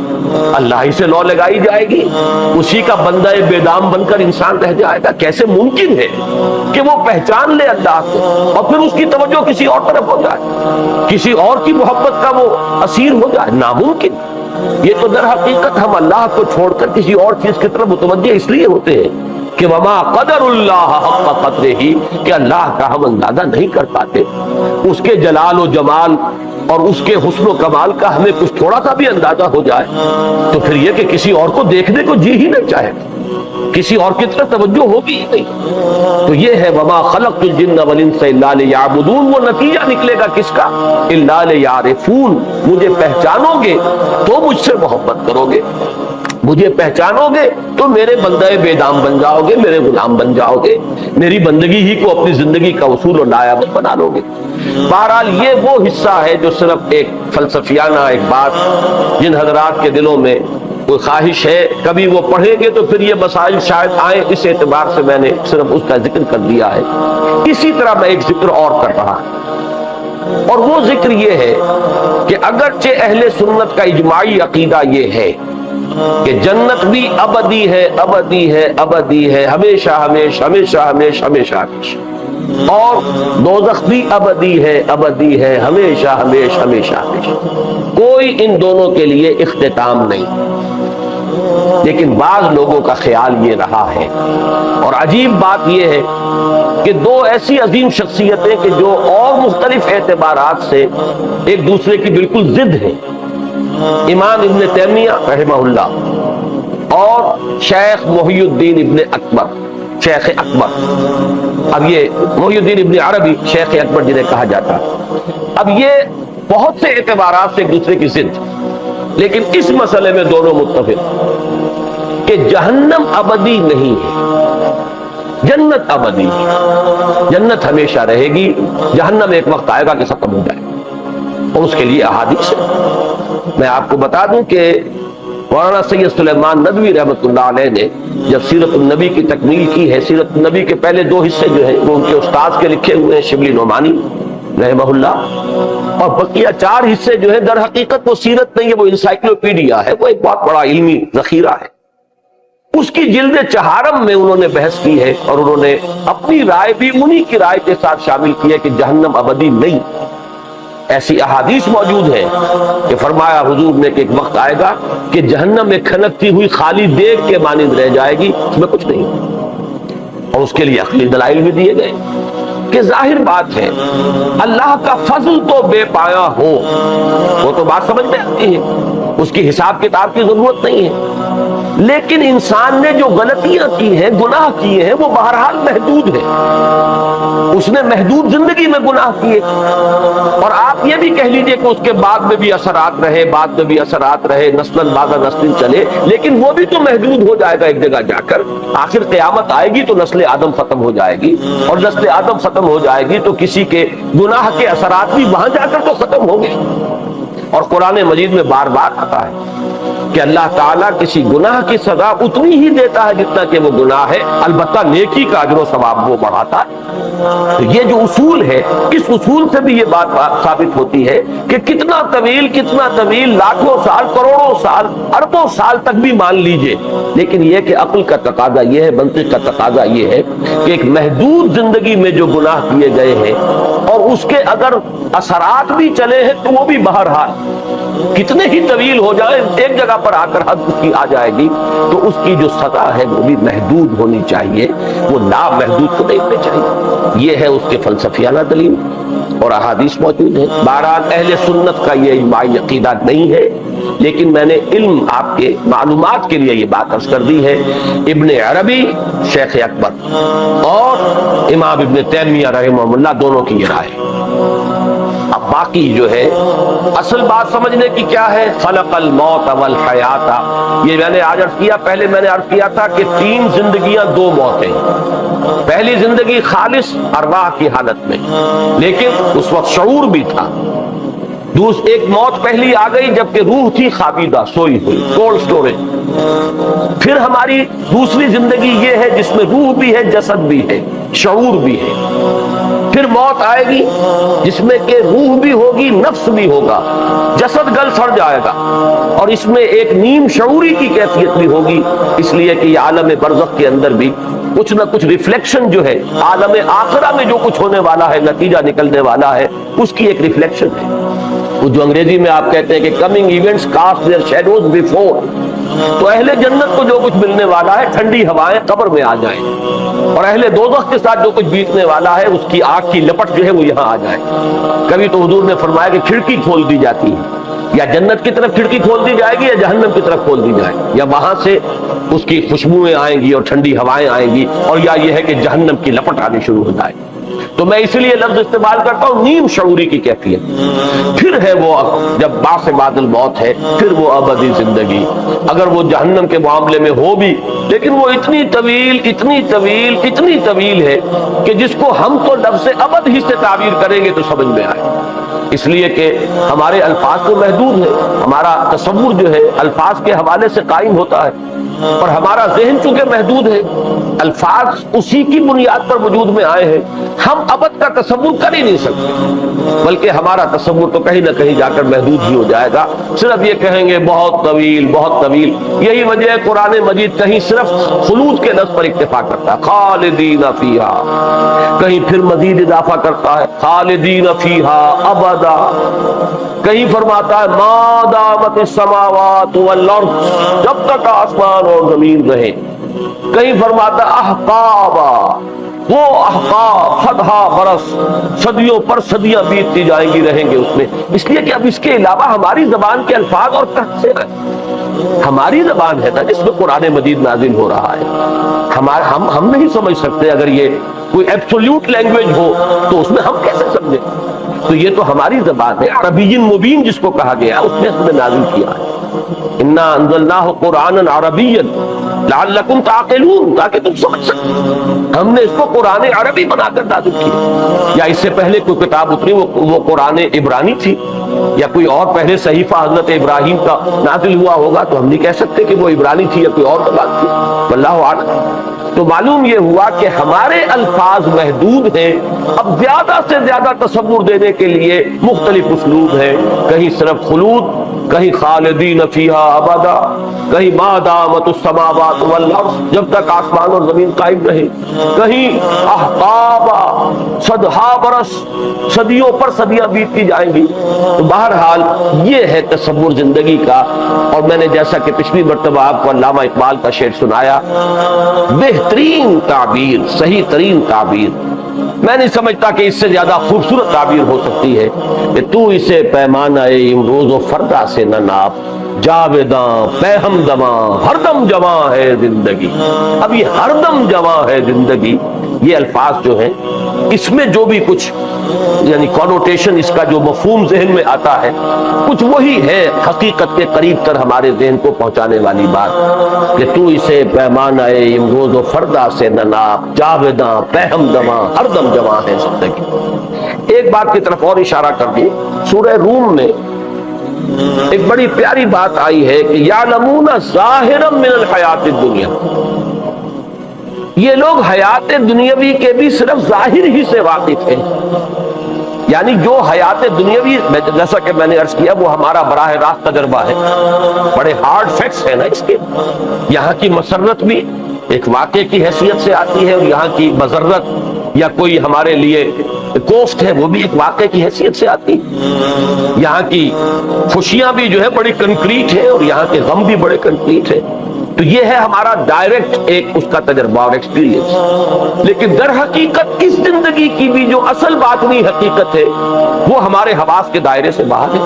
اللہ ہی سے لو لگائی جائے گی، اسی کا بندہ بے دام بن کر انسان رہ جائے گا۔ کیسے ممکن ہے کہ وہ پہچان لے اللہ کو اور پھر اس کی توجہ کسی اور طرف ہو جائے، کسی اور کی محبت کا وہ اسیر ہو جائے؟ ناممکن۔ یہ تو در حقیقت ہم اللہ کو چھوڑ کر کسی اور چیز کی طرف متوجہ اس لیے ہوتے ہیں کہ وما قدر اللہ حق قدرہ، کہ اللہ کا ہم اندازہ نہیں کر پاتے، اس کے جلال و جمال اور اس کے حسن و کمال کا ہمیں کچھ تھوڑا سا بھی اندازہ ہو جائے تو پھر یہ کہ کسی اور کو دیکھنے کو جی ہی نہیں چاہے، کسی اور کی طرف توجہ ہوگی ہی نہیں۔ تو یہ ہے وما خلقت الجن والانس الا لیعبدون، وہ نتیجہ نکلے گا کس کا؟ الا لیعرفون، مجھے پہچانو گے تو مجھ سے محبت کرو گے، مجھے پہچانو گے تو میرے بندہ بے دام بن جاؤ گے، میرے غلام بن جاؤ گے، میری بندگی ہی کو اپنی زندگی کا اصول اور نایاب بنا لو گے۔ بہرحال یہ وہ حصہ ہے جو صرف ایک فلسفیانہ ایک بات جن حضرات کے دلوں میں کوئی خواہش ہے کبھی وہ پڑھیں گے تو پھر یہ مسائل شاید آئیں، اس اعتبار سے میں نے صرف اس کا ذکر کر دیا ہے۔ اسی طرح میں ایک ذکر اور کر رہا ہوں، اور وہ ذکر یہ ہے کہ اگرچہ اہل سنت کا اجماعی عقیدہ یہ ہے کہ جنت بھی ابدی ہے، ابدی ہے، ابدی ہے، ہمیشہ ہمیشہ ہمیشہ ہمیشہ ہمیشہ ہمیشہ، اور دوزخ بھی ابدی ہے، ابدی ہے، ہمیشہ ہمیشہ ہمیشہ ہمیشہ، کوئی ان دونوں کے لیے اختتام نہیں۔ لیکن بعض لوگوں کا خیال یہ رہا ہے، اور عجیب بات یہ ہے کہ دو ایسی عظیم شخصیتیں کہ جو اور مختلف اعتبارات سے ایک دوسرے کی بالکل ضد ہیں، امام ابن تیمیہ رحمہ اللہ اور شیخ محی الدین ابن اکبر، شیخ اکبر، اب یہ محی الدین ابن عربی شیخ اکبر جنہیں کہا جاتا، اب یہ بہت سے اعتبارات سے ایک دوسرے کی ضد، لیکن اس مسئلے میں دونوں متفق کہ جہنم ابدی نہیں ہے، جنت ابدی ہے، جنت ہمیشہ رہے گی، جہنم ایک وقت آئے گا کہ ختم ہو جائے، اور اس کے لیے احادیث ہے۔ میں آپ کو بتا دوں کہ مولانا سید سلیمان ندوی رحمۃ اللہ علیہ نے جب سیرت النبی کی تکمیل کی ہے، سیرت النبی کے پہلے دو حصے جو ہیں وہ ان کے استاد کے لکھے ہوئے ہیں شبلی نعمانی رحمہ اللہ، اور بقیہ چار حصے جو ہیں در حقیقت وہ سیرت نہیں ہے، وہ انسائکلوپیڈیا ہے، وہ ایک بہت بڑا علمی ذخیرہ ہے۔ اس کی جلد چہارم میں انہوں نے بحث کی ہے اور انہوں نے اپنی رائے بھی انہی کی رائے کے ساتھ شامل کی ہے کہ جہنم ابدی نہیں۔ ایسی احادیث موجود ہے کہ فرمایا حضور نے کہ ایک وقت آئے گا کہ جہنم میں کھنکتی ہوئی خالی دیگ کے مانند رہ جائے گی، اس میں کچھ نہیں، اور اس کے لیے عقلی دلائل بھی دیے گئے کہ ظاہر بات ہے اللہ کا فضل تو بے پایا ہو، وہ تو بات سمجھ میں آتی ہے، اس کی حساب کتاب کی ضرورت نہیں ہے، لیکن انسان نے جو غلطیاں کی ہیں، گناہ کیے ہیں، وہ بہرحال محدود ہے، اس نے محدود زندگی میں گناہ کیے، اور آپ یہ بھی کہہ لیجئے کہ اس کے بعد میں بھی اثرات رہے، بعد میں بھی اثرات رہے، نسلاً بعد نسل چلے، لیکن وہ بھی تو محدود ہو جائے گا ایک جگہ جا کر، آخر قیامت آئے گی تو نسل آدم ختم ہو جائے گی، اور نسل آدم ختم ہو جائے گی تو کسی کے گناہ کے اثرات بھی وہاں جا کر تو ختم ہوں گے۔ اور قرآن مجید میں بار بار آتا ہے کہ اللہ تعالیٰ کسی گناہ کی سزا اتنی ہی دیتا ہے جتنا کہ وہ گناہ ہے، البتہ نیکی کا اجر و ثواب وہ بڑھاتا ہے۔ تو یہ جو اصول ہے، اس اصول سے بھی یہ بات ثابت ہوتی ہے کہ کتنا طویل لاکھوں سال، کروڑوں سال، اربوں سال تک بھی مان لیجئے، لیکن یہ کہ عقل کا تقاضا یہ ہے، منطق کا تقاضا یہ ہے کہ ایک محدود زندگی میں جو گناہ کیے گئے ہیں اور اس کے اگر اثرات بھی چلے ہیں تو وہ بھی بہرحال کتنے ہی طویل ہو جائے، ایک جگہ پر آ کر حد کی آ جائے گی، تو اس کی جو سزا ہے وہ بھی محدود ہونی چاہیے، وہ نامحدود کو نہیں ہونی چاہیے۔ یہ ہے اس کے فلسفیانہ دلیل، اور احادیث موجود ہیں۔ بہرحال اہل سنت کا یہ اجماعی عقیدہ نہیں ہے، لیکن میں نے علم آپ کے معلومات کے لیے یہ بات عرض کر دی ہے۔ ابن عربی شیخ اکبر اور امام ابن تیمیہ رحمہ اللہ دونوں کی یہ رائے۔ اب باقی جو ہے اصل بات سمجھنے کی کیا ہے، خلق الموت والحیات، یہ میں نے آج عرض کیا، پہلے میں نے عرض کیا تھا کہ 3 زندگیاں 2 موتیں، پہلی زندگی خالص ارواح کی حالت میں، لیکن اس وقت شعور بھی تھا، ایک موت پہلی آ گئی جبکہ روح تھی خابیدہ، سوئی ہوئی، کولڈ سٹوریج۔ پھر ہماری دوسری زندگی یہ ہے جس میں روح بھی ہے، جسد بھی ہے، شعور بھی ہے۔ پھر موت آئے گی جس میں کہ روح بھی ہوگی، نفس بھی ہوگا، جسد گل سڑ جائے گا، اور اس میں ایک نیم شعوری کی کیفیت بھی ہوگی، اس لیے کہ یہ عالم برزخ کے اندر بھی کچھ نہ کچھ ریفلیکشن جو ہے عالم آخرہ میں جو کچھ ہونے والا ہے، نتیجہ نکلنے والا ہے، اس کی ایک ریفلیکشن ہے۔ وہ جو انگریزی میں آپ کہتے ہیں کہ coming events cast their shadows before, تو اہل جنت کو جو کچھ ملنے والا ہے ٹھنڈی ہوائیں قبر میں آ جائیں، اور اہل دوزخ کے ساتھ جو کچھ بیتنے والا ہے اس کی آگ کی لپٹ جو ہے وہ یہاں آ جائے۔ کبھی تو حضور نے فرمایا کہ کھڑکی کھول دی جاتی ہے، یا جنت کی طرف کھڑکی کھول دی جائے گی یا جہنم کی طرف کھول دی جائے گی، یا وہاں سے اس کی خوشبوئیں آئیں گی اور ٹھنڈی ہوائیں آئیں گی، اور یا یہ ہے کہ جہنم کی لپٹ آنی شروع ہو جائے۔ تو میں اسی لیے لفظ استعمال کرتا ہوں نیم شعوری کی کیفیت۔ پھر ہے وہ جب بعد بعد الموت ہے، پھر وہ ابدی زندگی، اگر وہ جہنم کے معاملے میں ہو بھی، لیکن وہ اتنی طویل اتنی طویل اتنی طویل ہے کہ جس کو ہم تو لفظ ابد ہی سے تعبیر کریں گے تو سمجھ میں آئے، اس لیے کہ ہمارے الفاظ تو محدود ہیں، ہمارا تصور جو ہے الفاظ کے حوالے سے قائم ہوتا ہے، اور ہمارا ذہن چونکہ محدود ہے، الفاظ اسی کی بنیاد پر وجود میں آئے ہیں، ہم ابد کا تصور کر ہی نہیں سکتے، بلکہ ہمارا تصور تو کہیں نہ کہیں جا کر محدود ہی ہو جائے گا، صرف یہ کہیں گے بہت طویل بہت طویل۔ یہی وجہ ہے قرآن مجید کہیں صرف خلود کے لفظ پر اکتفا کرتا ہے، خالدین فیہا، کہیں پھر مزید اضافہ کرتا ہے خالدین فیہا ابدا، کہیں فرماتا ہے ما دامت السماوات والارض، جب تک آسمان اور زمین رہے، کہیں فرماتا ہے احقابا، وہ احقاب صدہا برس، صدیوں پر صدیاں بیتتی جائیں گی، رہیں گے اس میں، اس لیے کہ اب اس کے علاوہ ہماری زبان کے الفاظ اور کہاں سے ہیں؟ ہماری زبان ہے نا جس میں قرآن مجید نازل ہو رہا ہے، ہم نہیں سمجھ سکتے، اگر یہ کوئی ایبسولوٹ لینگویج ہو تو اس میں ہم کیسے سمجھیں؟ تو یہ تو ہماری زبان ہے، عربی مبین جس کو کہا گیا اس نے ہمیں نازل کیا ہے، انا انزلناہ قرآنا عربیا لعلکم تعقلون، تاکہ تم سمجھ سکتے، ہم نے اس کو قرآن عربی بنا کر نازل کیا۔ یا اس سے پہلے کوئی کتاب اتری وہ قرآن عبرانی تھی، یا کوئی اور پہلے صحیفہ حضرت ابراہیم کا نازل ہوا ہوگا، تو ہم نہیں کہہ سکتے کہ وہ عبرانی تھی یا کوئی اور بات تھی، واللہ اعلم۔ تو معلوم یہ ہوا کہ ہمارے الفاظ محدود ہیں، اب زیادہ سے زیادہ تصور دینے کے لیے مختلف اسلوب ہیں، کہیں صرف خلود، کہیں خالدین فیہا ابدا، کہیں ما دامت السماوات والارض، جب تک آسمان اور زمین قائم رہے، کہیں احقابا صدہا برس، صدیوں پر صدیاں بیتتی جائیں گی۔ تو بہرحال یہ ہے تصور زندگی کا، اور میں نے جیسا کہ پچھلی مرتبہ آپ کو علامہ اقبال کا شعر سنایا، بہترین تعبیر، صحیح ترین تعبیر، میں نہیں سمجھتا کہ اس سے زیادہ خوبصورت تعبیر ہو سکتی ہے کہ تو اسے پیمانہ امروز و فردا سے نہ ناپ، جاویداں پہ ہم دماں ہر دم جواں ہے زندگی۔ اب یہ ہر دم جواں ہے زندگی، یہ الفاظ جو ہیں اس میں جو بھی کچھ یعنی کونوٹیشن، اس کا جو مفہوم ذہن میں آتا ہے، کچھ وہی ہے حقیقت کے قریب تر ہمارے ذہن کو پہنچانے والی بات، کہ تو اسے پیمانہ امروز و فردا سے نہ ناپ، جاویداں پہ ہم دماں ہر دم جواں ہے زندگی۔ ایک بات کی طرف اور اشارہ کر دی، سورہ روم میں ایک بڑی پیاری بات آئی ہے کہ یعلمون ظاہرا من الحیات الدنیا، یہ لوگ حیات دنیاوی کے بھی صرف ظاہر ہی سے واقف ہیں، یعنی جو حیات دنیاوی، جیسا کہ میں نے عرض کیا، وہ ہمارا براہ راست تجربہ ہے، بڑے ہارڈ فیکٹس ہیں نا اس کے، یہاں کی مسرت بھی ایک واقعے کی حیثیت سے آتی ہے، اور یہاں کی مضرت یا کوئی ہمارے لیے کوفت ہے وہ بھی ایک واقعے کی حیثیت سے آتی، یہاں کی خوشیاں بھی جو ہے بڑی کنکریٹ ہے، اور یہاں کے غم بھی بڑے کنکریٹ ہے۔ تو یہ ہے ہمارا ڈائریکٹ ایک اس کا تجربہ اور ایکسپیرینس، لیکن در حقیقت اس زندگی کی بھی جو اصل باطنی حقیقت ہے وہ ہمارے حواس کے دائرے سے باہر ہے،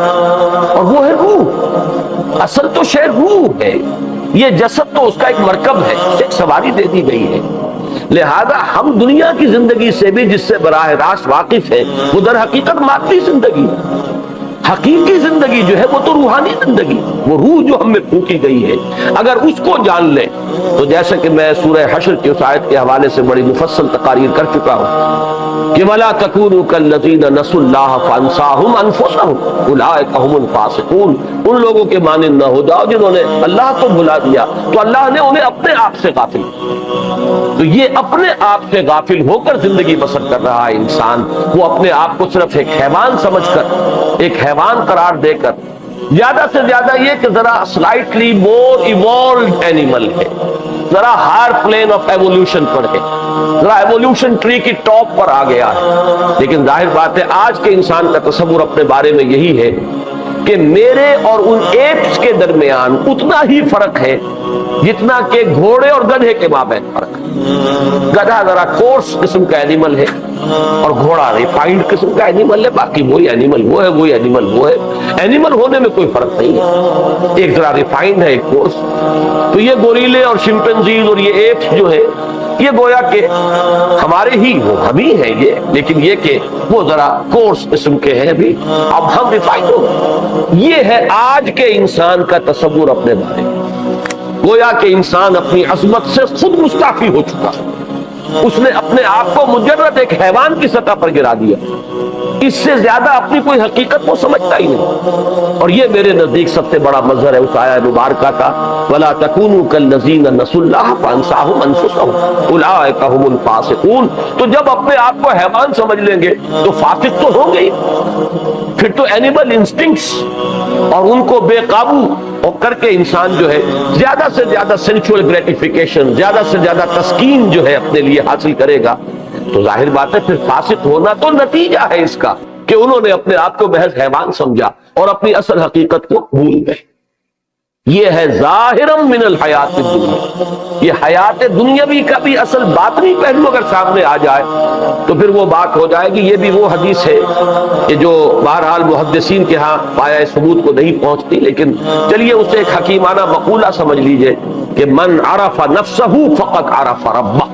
اور وہ ہے روح۔ اصل تو شے روح ہے، یہ جسد تو اس کا ایک مرکب ہے، ایک سواری دے دی گئی ہے، لہذا ہم دنیا کی زندگی سے بھی جس سے براہ راست واقف ہے وہ در حقیقت مادی زندگی ہے۔ حقیقی زندگی جو ہے وہ تو روحانی زندگی، وہ روح جو ہم میں پھونکی گئی ہے، اگر اس کو جان لیں تو جیسا کہ میں سورہ حشر کی اس آیت کے حوالے سے بڑی مفصل تقاریر کر چکا ہوں کہ وَلَا تَكُونُوا كَالَّذِينَ نَسُوا اللَّهَ فَأَنسَاهُمْ أَنفُسَهُمْ أُولَٰئِكَ هُمُ الْفَاسِقُونَ، ان لوگوں کے مانند نہ ہو جاؤ جنہوں نے اللہ کو بھلا دیا تو اللہ نے انہیں اپنے آپ سے غافل کیا۔ تو یہ اپنے آپ سے غافل ہو کر زندگی بسر کر رہا ہے انسان، وہ اپنے آپ کو صرف ایک حیوان سمجھ کر، ایک حیوان قرار دے کر، زیادہ سے زیادہ یہ کہ ذرا سلائٹلی مور ایوالوڈ اینیمل ہے، ذرا ہائر پلین آف ایوولوشن پر ہے، ذرا ایوولوشن ٹری کی ٹاپ پر آ گیا ہے۔ لیکن ظاہر بات ہے آج کے انسان کا تصور اپنے بارے میں یہی ہے کہ میرے اور ان ایپس کے درمیان اتنا ہی فرق ہے جتنا کہ گھوڑے اور گدھے کے مابین فرق ہے۔ گدھا ذرا کورس قسم کا اینیمل ہے اور گھوڑا ریفائنڈ قسم کا اینیمل ہے، باقی وہی اینیمل وہ ہے، وہی اینیمل وہ ہے، اینیمل ہونے میں کوئی فرق نہیں ہے، ایک ذرا ریفائنڈ ہے ایک کورس۔ تو یہ گوریلے اور شمپینزیز اور یہ ایپس جو ہے یہ گویا کہ ہمارے ہی وہ ہم ہی ہیں یہ، لیکن یہ کہ وہ ذرا کورس قسم کے ہیں، ابھی اب ہم ریفائنڈ ہو۔ یہ ہے آج کے انسان کا تصور اپنے بارے میں، گویا کہ انسان اپنی عظمت سے خود مستعفی ہو چکا، اس نے اپنے آپ کو مجرد ایک حیوان کی سطح پر گرا دیا، اس سے زیادہ اپنی کوئی حقیقت کو سمجھتا ہی نہیں۔ اور یہ میرے نزدیک سب سے بڑا مظہر ہے اس آیہ مبارکہ کا، وَلَا تَكُونُوا كَالَّذِينَ نَسُوا اللَّهَ فَأَنسَاهُمْ أَنفُسَهُمْ أُولَٰئِكَ هُمُ الْفَاسِقُونَ۔ تو جب اپنے آپ کو حیوان سمجھ لیں گے تو فاسق تو ہوں گے ہی، پھر تو اینیمل انسٹنکٹس اور ان کو بے قابو کر کے انسان جو ہے زیادہ سے زیادہ سینچوئل گریٹیفیکیشن، زیادہ سے زیادہ تسکین جو ہے اپنے لیے حاصل کرے گا، تو ظاہر بات ہے پھر فاسق ہونا تو نتیجہ ہے اس کا کہ انہوں نے اپنے آپ کو محض حیوان سمجھا اور اپنی اصل حقیقت کو بھول گئے۔ یہ ہے ظاہرم من الحیات الدنیا، یہ حیات دنیاوی کا بھی اصل باطنی پہلو اگر سامنے آ جائے تو پھر وہ بات ہو جائے گی۔ یہ بھی وہ حدیث ہے کہ جو بہرحال محدثین کے ہاں پایہ ثبوت کو نہیں پہنچتی، لیکن چلیے اسے ایک حکیمانہ مقولہ سمجھ لیجئے کہ من عرف نفسہ فقط عرف ربہ،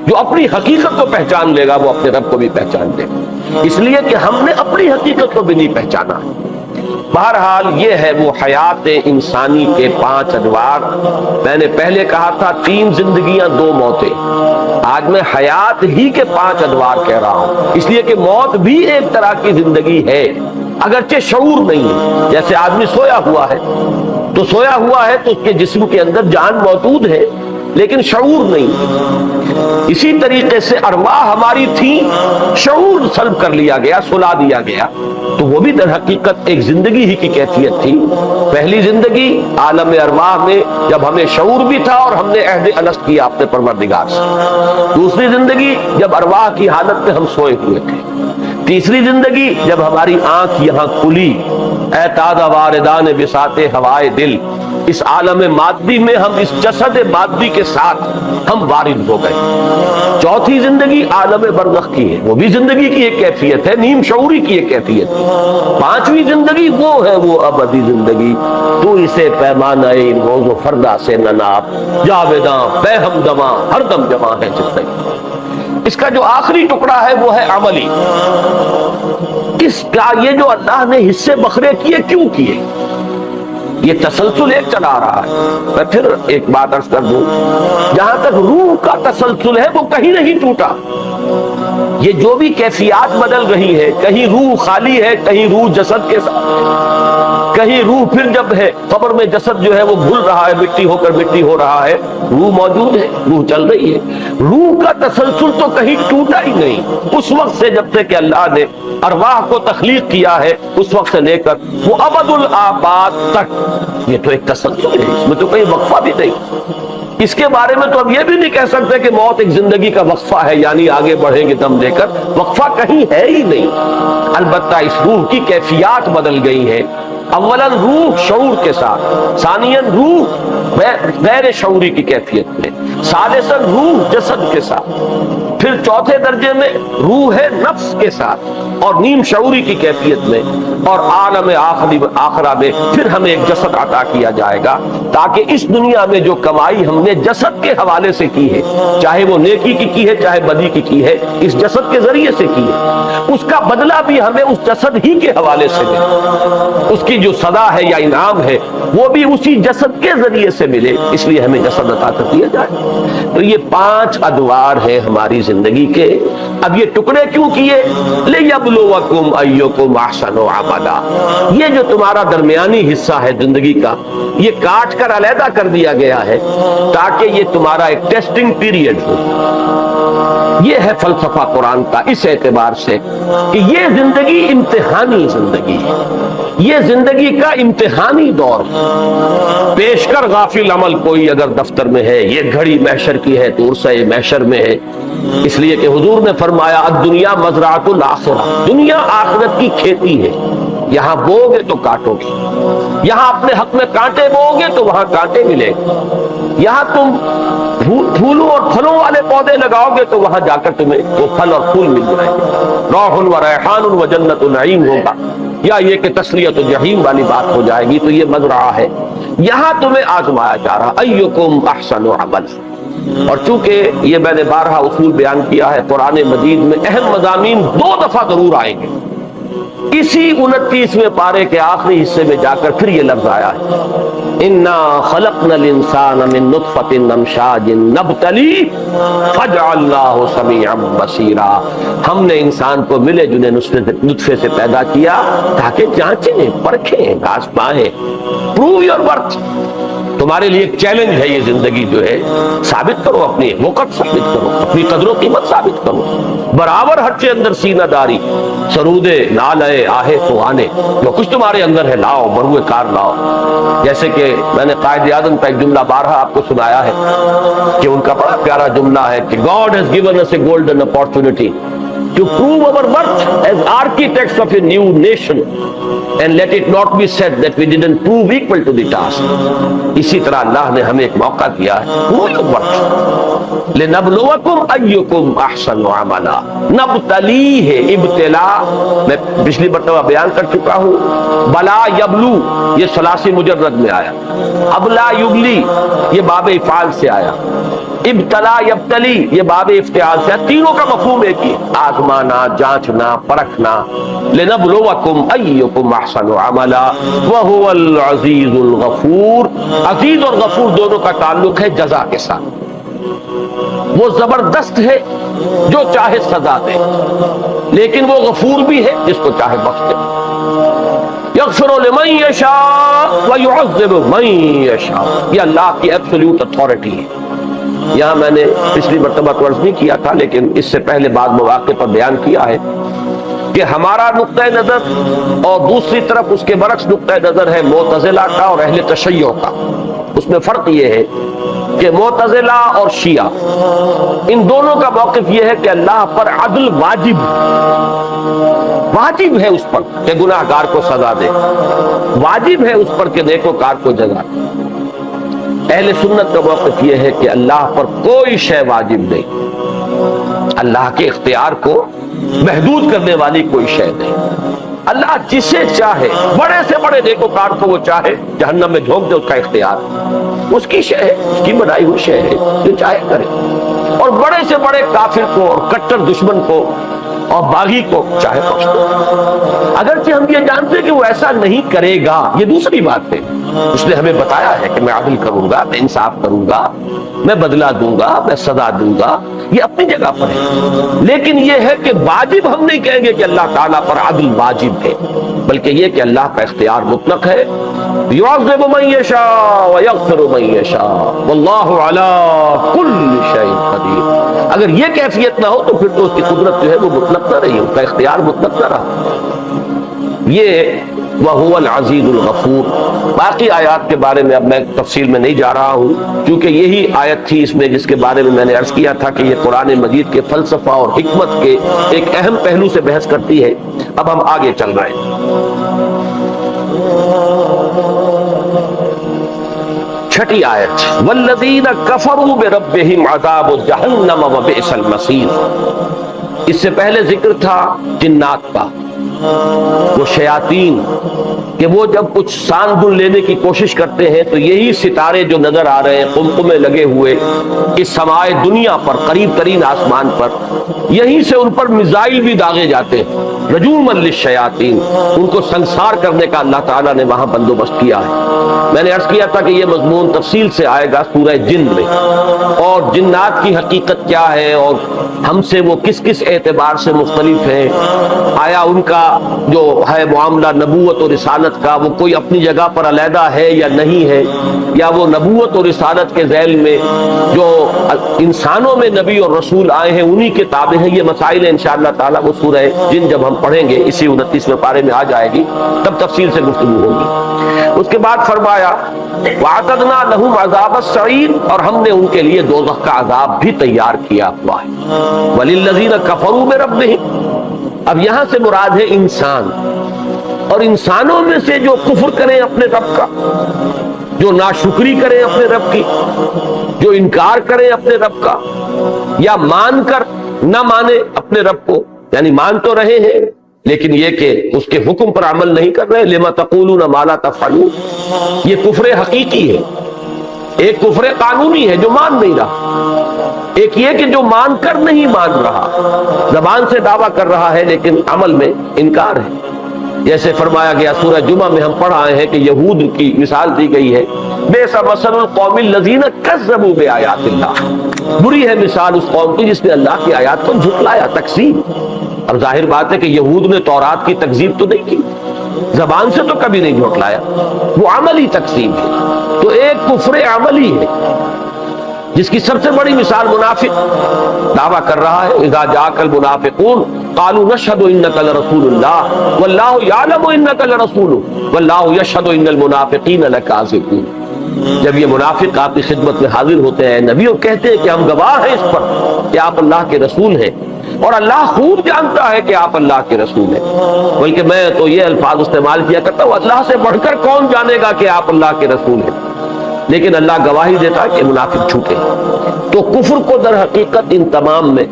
جو اپنی حقیقت کو پہچان لے گا وہ اپنے رب کو بھی پہچان لے گا، اس لیے کہ ہم نے اپنی حقیقت کو بھی نہیں پہچانا۔ بہرحال یہ ہے وہ حیات انسانی کے 5 ادوار۔ میں نے پہلے کہا تھا 3 زندگیاں 2 موتیں، آج میں حیات ہی کے 5 ادوار کہہ رہا ہوں، اس لیے کہ موت بھی ایک طرح کی زندگی ہے، اگرچہ شعور نہیں ہے۔ جیسے آدمی سویا ہوا ہے تو سویا ہوا ہے تو اس کے جسم کے اندر جان موجود ہے لیکن شعور نہیں۔ اسی طریقے سے ارواح ہماری تھی، شعور سلب کر لیا گیا، سلا دیا گیا، تو وہ بھی در حقیقت ایک زندگی ہی کی کیفیت تھی۔ پہلی زندگی عالم ارواح میں جب ہمیں شعور بھی تھا اور ہم نے عہد الست کیا اپنے پروردگار سے۔ دوسری زندگی جب ارواح کی حالت میں ہم سوئے ہوئے تھے۔ تیسری زندگی جب ہماری آنکھ یہاں کھلی، اے تازہ واردان بساط ہوائے دل، اس عالم مادی میں ہم اس جسد مادی کے ساتھ ہم وارد ہو گئے۔ چوتھی زندگی عالم برزخ کی ہے، وہ بھی زندگی کی ایک کیفیت ہے، نیم شعوری کی ایک کیفیت ہے۔ پانچویں زندگی وہ ہے وہ ابدی زندگی، تو اسے پیمانہ روز و فردا سے نناب، جاویداں بے ہم دماں ہر دم جمع ہے زندگی۔ اس کا جو آخری ٹکڑا ہے وہ ہے عملی۔ اس کا یہ جو اللہ نے حصے بکھرے کیے کیوں کیے؟ یہ تسلسل ایک چلا رہا ہے۔ میں پھر ایک بات عرض کر دوں، جہاں تک روح کا تسلسل ہے وہ کہیں نہیں ٹوٹا۔ یہ جو بھی کیفیات بدل رہی ہے، کہیں روح خالی ہے، کہیں روح جسد کے ساتھ، کہیں روح پھر جب ہے قبر میں جسد جو ہے وہ گھل رہا ہے، مٹی ہو کر مٹی ہو رہا ہے، روح موجود ہے، روح چل رہی ہے۔ روح کا تسلسل تو کہیں ٹوٹا ہی نہیں، اس وقت سے جب سے کہ اللہ نے ارواح کو تخلیق کیا ہے اس وقت سے لے کر وہ ابد الآباد تک، یہ تو ایک تسلسل ہے، اس میں تو کوئی وقفہ بھی نہیں۔ اس کے بارے میں تو اب یہ بھی نہیں کہہ سکتے کہ موت ایک زندگی کا وقفہ ہے، یعنی آگے بڑھیں گے دم دے کر، وقفہ کہیں ہے ہی نہیں۔ البتہ اس روح کی کیفیات بدل گئی ہیں، اولاً روح شعور کے ساتھ، ثانیاً روح غیر شعوری کی کیفیت میں، ثالثاً روح جسد کے ساتھ، پھر چوتھے درجے میں روح نفس کے ساتھ اور نیم شعوری کی کیفیت میں، اور عالم آخرہ میں پھر ہمیں ایک جسد عطا کیا جائے گا، تاکہ اس دنیا میں جو کمائی ہم نے جسد کے حوالے سے کی ہے، چاہے وہ نیکی کی ہے چاہے بدی کی ہے، اس جسد کے ذریعے سے کی ہے، اس کا بدلہ بھی ہمیں اس جسد ہی کے حوالے سے ملے، اس کی جو صدا ہے یا انعام ہے وہ بھی اسی جسد کے ذریعے سے ملے، اس لیے ہمیں جسد عطا کر دیا جائے۔ تو یہ 5 ادوار ہیں ہماری زندگی کے۔ اب یہ ٹکڑے کیوں کیے؟ لِيَبْلُوَكُمْ أَيُّكُمْ أَحْسَنُ عَمَلًا، یہ جو تمہارا درمیانی حصہ ہے زندگی کا، یہ کاٹ کر علیحدہ کر دیا گیا ہے تاکہ یہ تمہارا ایک ٹیسٹنگ پیریڈ ہو۔ یہ ہے فلسفہ قرآن کا اس اعتبار سے کہ یہ زندگی امتحانی زندگی ہے، یہ زندگی کا امتحانی دور۔ پیش کر غافل عمل کوئی اگر دفتر میں ہے، یہ گھڑی محشر کی ہے تو عرصہ محشر میں ہے، اس لیے کہ حضور نے فرمایا الدنیا مزرعۃ الآخرہ، دنیا آخرت کی کھیتی ہے، یہاں بو گے تو کاٹو گے، یہاں اپنے حق میں کانٹے بو گے تو وہاں کانٹے ملیں گے، یہاں تم پھولوں اور پھلوں والے پودے لگاؤ گے تو وہاں جا کر تمہیں وہ پھل اور پھول مل جائیں گے، روح و ریحان و جنت النعیم ہوگا، یا یہ کہ تسلیۃ الجحیم والی بات ہو جائے گی۔ تو یہ مزرعہ ہے، یہاں تمہیں آزمایا جا رہا ایکم احسن عملا۔ اور چونکہ یہ میں نے بارہا اصول بیان کیا ہے، قرآن مجید میں اہم مضامین 2 دفعہ ضرور آئیں گے، اسی 29ویں پارے کے آخری حصے میں جا کر پھر یہ لفظ آیا ہے انا خلقنا الانسان من نطفۃ امشاج نبتلی فجعلناہ سمیعا بصیرا، ہم نے انسان کو ملے جنہیں نطفے سے پیدا کیا تاکہ جانچیں پرکھیں آزمائیں۔ پروو یور ورتھ، تمہارے لیے ایک چیلنج ہے یہ زندگی جو ہے، ثابت کرو اپنی وقت، ثابت کرو اپنی قدر و قیمت، ثابت کرو، برابر ہٹے اندر سینہ داری، سرودے نالے آہے تو آنے، جو کچھ تمہارے اندر ہے لاؤ، بروئے کار لاؤ۔ جیسے کہ میں نے قائد اعظم کا ایک جملہ بارہا آپ کو سنایا ہے کہ ان کا بڑا پیارا جملہ ہے کہ God has given us a golden opportunity to prove our worth as architects of a new nation and let it not be said that we didn't prove equal to the task۔ اسی طرح اللہ نے ہمیں ایک موقع دیا ہے، prove your worth لنبلوکم ایکم احسن عملا۔ نبتلی ہے ابتلا، میں پچھلی مرتبہ بیان کر چکا ہوں، بلا یبلو یہ ثلاثی مجرد میں آیا، ابلا یبلی یہ باب افعال سے آیا، ابتلا یبتلی یہ باب افتعال سے، تینوں کا مفہوم ایک ہی، آزمانا، جانچنا، پرکھنا۔ لنبلوکم ایکم احسن عملا وہو العزیز الغفور، عزیز اور غفور دونوں کا تعلق ہے جزا کے ساتھ، وہ زبردست ہے جو چاہے سزا دے، لیکن وہ غفور بھی ہے جس کو چاہے بخش دے، یغفر لمن یشاء ویعذب من یشاء، یہ اللہ کی ایبسولوٹ اتھارٹی ہے۔ یہاں میں نے پچھلی مرتبہ تو عرض نہیں کیا تھا لیکن اس سے پہلے بعد مواقع پر بیان کیا ہے کہ ہمارا نقطہ نظر اور دوسری طرف اس کے برعکس نقطہ نظر ہے معتزلہ کا اور اہل تشیع کا۔ اس میں فرق یہ ہے کہ معتزلہ اور شیعہ ان دونوں کا موقف یہ ہے کہ اللہ پر عدل واجب ہے اس پر کہ گناہ گار کو سزا دے، واجب ہے اس پر کہ نیکوکار کو جزا دے۔ اہل سنت کا موقف یہ ہے کہ اللہ پر کوئی شے واجب نہیں، اللہ کے اختیار کو محدود کرنے والی کوئی شے نہیں، اللہ جسے چاہے بڑے سے بڑے نیکوکار کو وہ چاہے جہنم میں جھونک دے، اس کا اختیار، اس کی شے ہے، اس کی بنائی ہوئی شے ہے، جو چاہے کرے، اور بڑے سے بڑے کافر کو اور کٹر دشمن کو اور باغی کو چاہے بخش دے۔ اگرچہ ہم یہ جانتے ہیں کہ وہ ایسا نہیں کرے گا، یہ دوسری بات ہے، اس نے ہمیں بتایا ہے کہ میں عدل کروں گا، میں انصاف کروں گا، میں بدلہ دوں گا، میں سزا دوں گا، یہ اپنی جگہ پر ہے، لیکن یہ ہے کہ واجب ہم نہیں کہیں گے کہ اللہ تعالیٰ پر عدل واجب ہے، بلکہ یہ کہ اللہ کا اختیار مطلق ہے، یعذب من یشاء ویغفر من یشاء واللہ علی کل شیء قدیر۔ اگر یہ کیفیت نہ ہو تو پھر تو اس کی قدرت جو ہے وہ مطلق نہ رہی، اس کا اختیار مطلق نہ رہا۔ یہ وَهُوَ الْعَزِيزُ الْغَفُورُ۔ باقی آیات کے بارے میں اب میں تفصیل میں نہیں جا رہا ہوں کیونکہ یہی آیت تھی اس میں جس کے بارے میں نے عرض کیا تھا کہ یہ قرآن مجید کے فلسفہ اور حکمت کے ایک اہم پہلو سے بحث کرتی ہے۔ اب ہم آگے چل رہے ہیں۔ چھٹی آیت والذین کفروا بربہم عذاب جہنم وبئس المصیر۔ اس سے پہلے ذکر تھا جنات کا، وہ شیاطین کہ وہ جب کچھ سان بن لینے کی کوشش کرتے ہیں تو یہی ستارے جو نظر آ رہے ہیں قمقمے لگے ہوئے اس سمائے دنیا پر، قریب ترین آسمان پر، یہیں سے ان پر میزائل بھی داغے جاتے ہیں، رجوما للشیاطین، ان کو سنسار کرنے کا اللہ تعالیٰ نے وہاں بندوبست کیا ہے۔ میں نے عرض کیا تھا کہ یہ مضمون تفصیل سے آئے گا سورہ جن میں، اور جنات کی حقیقت کیا ہے اور ہم سے وہ کس کس اعتبار سے مختلف ہیں، آیا ان کا جو ہے معاملہ نبوت اور رسالت کا وہ کوئی اپنی جگہ پر علیحدہ ہے یا نہیں ہے، یا وہ نبوت اور رسالت کے ذیل میں جو انسانوں میں نبی اور رسول آئے ہیں انہی کے تابع ہیں۔ یہ مسائل انشاءاللہ تعالیٰ وہ سورہ جن جب ہم پڑھیں گے اسی 29ویں پارے میں آ جائے گی، تب تفصیل سے گفتگو ہوگی۔ اس کے بعد فرمایا وَأَعْتَدْنَا لَهُمْ عَذَابَ السَّعِيرِ، اور ہم نے ان کے لیے دوزخ کا عذاب بھی تیار کیا ہوا ہے۔ وَلِلَّذِينَ كَفَرُوا بِرَبِّهِمْ، اب یہاں سے مراد ہے انسان، اور انسانوں میں سے جو کفر کریں اپنے رب کا، جو ناشکری کریں اپنے رب کی، جو انکار کریں اپنے رب کا، یا مان کر نہ مانے اپنے رب کو، یعنی مان تو رہے ہیں لیکن یہ کہ اس کے حکم پر عمل نہیں کر رہے، لما تقولون ما لا تفعلون، یہ کفر حقیقی ہے۔ ایک کفر قانونی ہے جو مان نہیں رہا، ایک یہ کہ جو مان کر نہیں مان رہا، زبان سے دعویٰ کر رہا ہے لیکن عمل میں انکار ہے۔ جیسے فرمایا گیا سورہ جمعہ میں ہم پڑھ آئے ہیں کہ یہود کی مثال دی گئی ہے، بئس مثل القوم الذین کذبوا بآیات اللہ، بری ہے مثال اس قوم کی جس نے اللہ کی آیات کو جھٹلایا، تکذیب۔ اب ظاہر بات ہے کہ یہود نے تورات کی تکذیب تو نہیں کی، زبان سے تو کبھی نہیں جھٹلایا، وہ عملی تکذیب ہے۔ تو ایک کفر عملی ہے جس کی سب سے بڑی مثال منافق دعویٰ کر رہا ہے، اذا جاءک المنافقون قالوا نشهد انك لرسول الله والله يعلم انك لرسوله والله يشهد ان المنافقين لكاذبون۔ جب یہ منافق آپ کی خدمت میں حاضر ہوتے ہیں نبی اور کہتے ہیں کہ ہم گواہ ہیں اس پر کہ آپ اللہ کے رسول ہیں، اور اللہ خوب جانتا ہے کہ آپ اللہ کے رسول ہیں، بلکہ میں تو یہ الفاظ استعمال کیا کرتا ہوں اللہ سے بڑھ کر کون جانے گا کہ آپ اللہ کے رسول ہیں، لیکن اللہ گواہی دیتا کہ منافق جھوٹے۔ تو کفر کو در حقیقت ان تمام میں،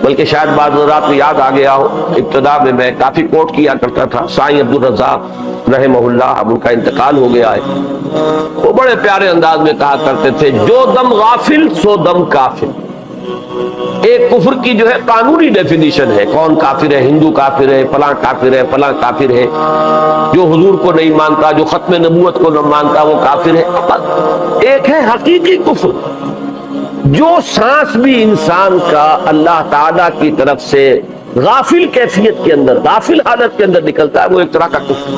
بلکہ شاید بعض حضرات کو یاد آ گیا ہو، ابتدا میں کافی کوٹ کیا کرتا تھا سائیں عبدالرزاق رحمہ اللہ، اب ان کا انتقال ہو گیا ہے، وہ بڑے پیارے انداز میں کہا کرتے تھے جو دم غافل سو دم کافر۔ ایک کفر کی جو ہے قانونی ڈیفینیشن ہے، کون کافر ہے، ہندو کافر ہے، فلاں کافر ہے، فلاں کافر ہے، جو حضور کو نہیں مانتا، جو ختم نبوت کو نہیں مانتا وہ کافر ہے۔ ایک ہے حقیقی کفر، جو سانس بھی انسان کا اللہ تعالیٰ کی طرف سے غافل کیفیت کے اندر، غافل حالت کے اندر نکلتا ہے، وہ ایک طرح کا کفر،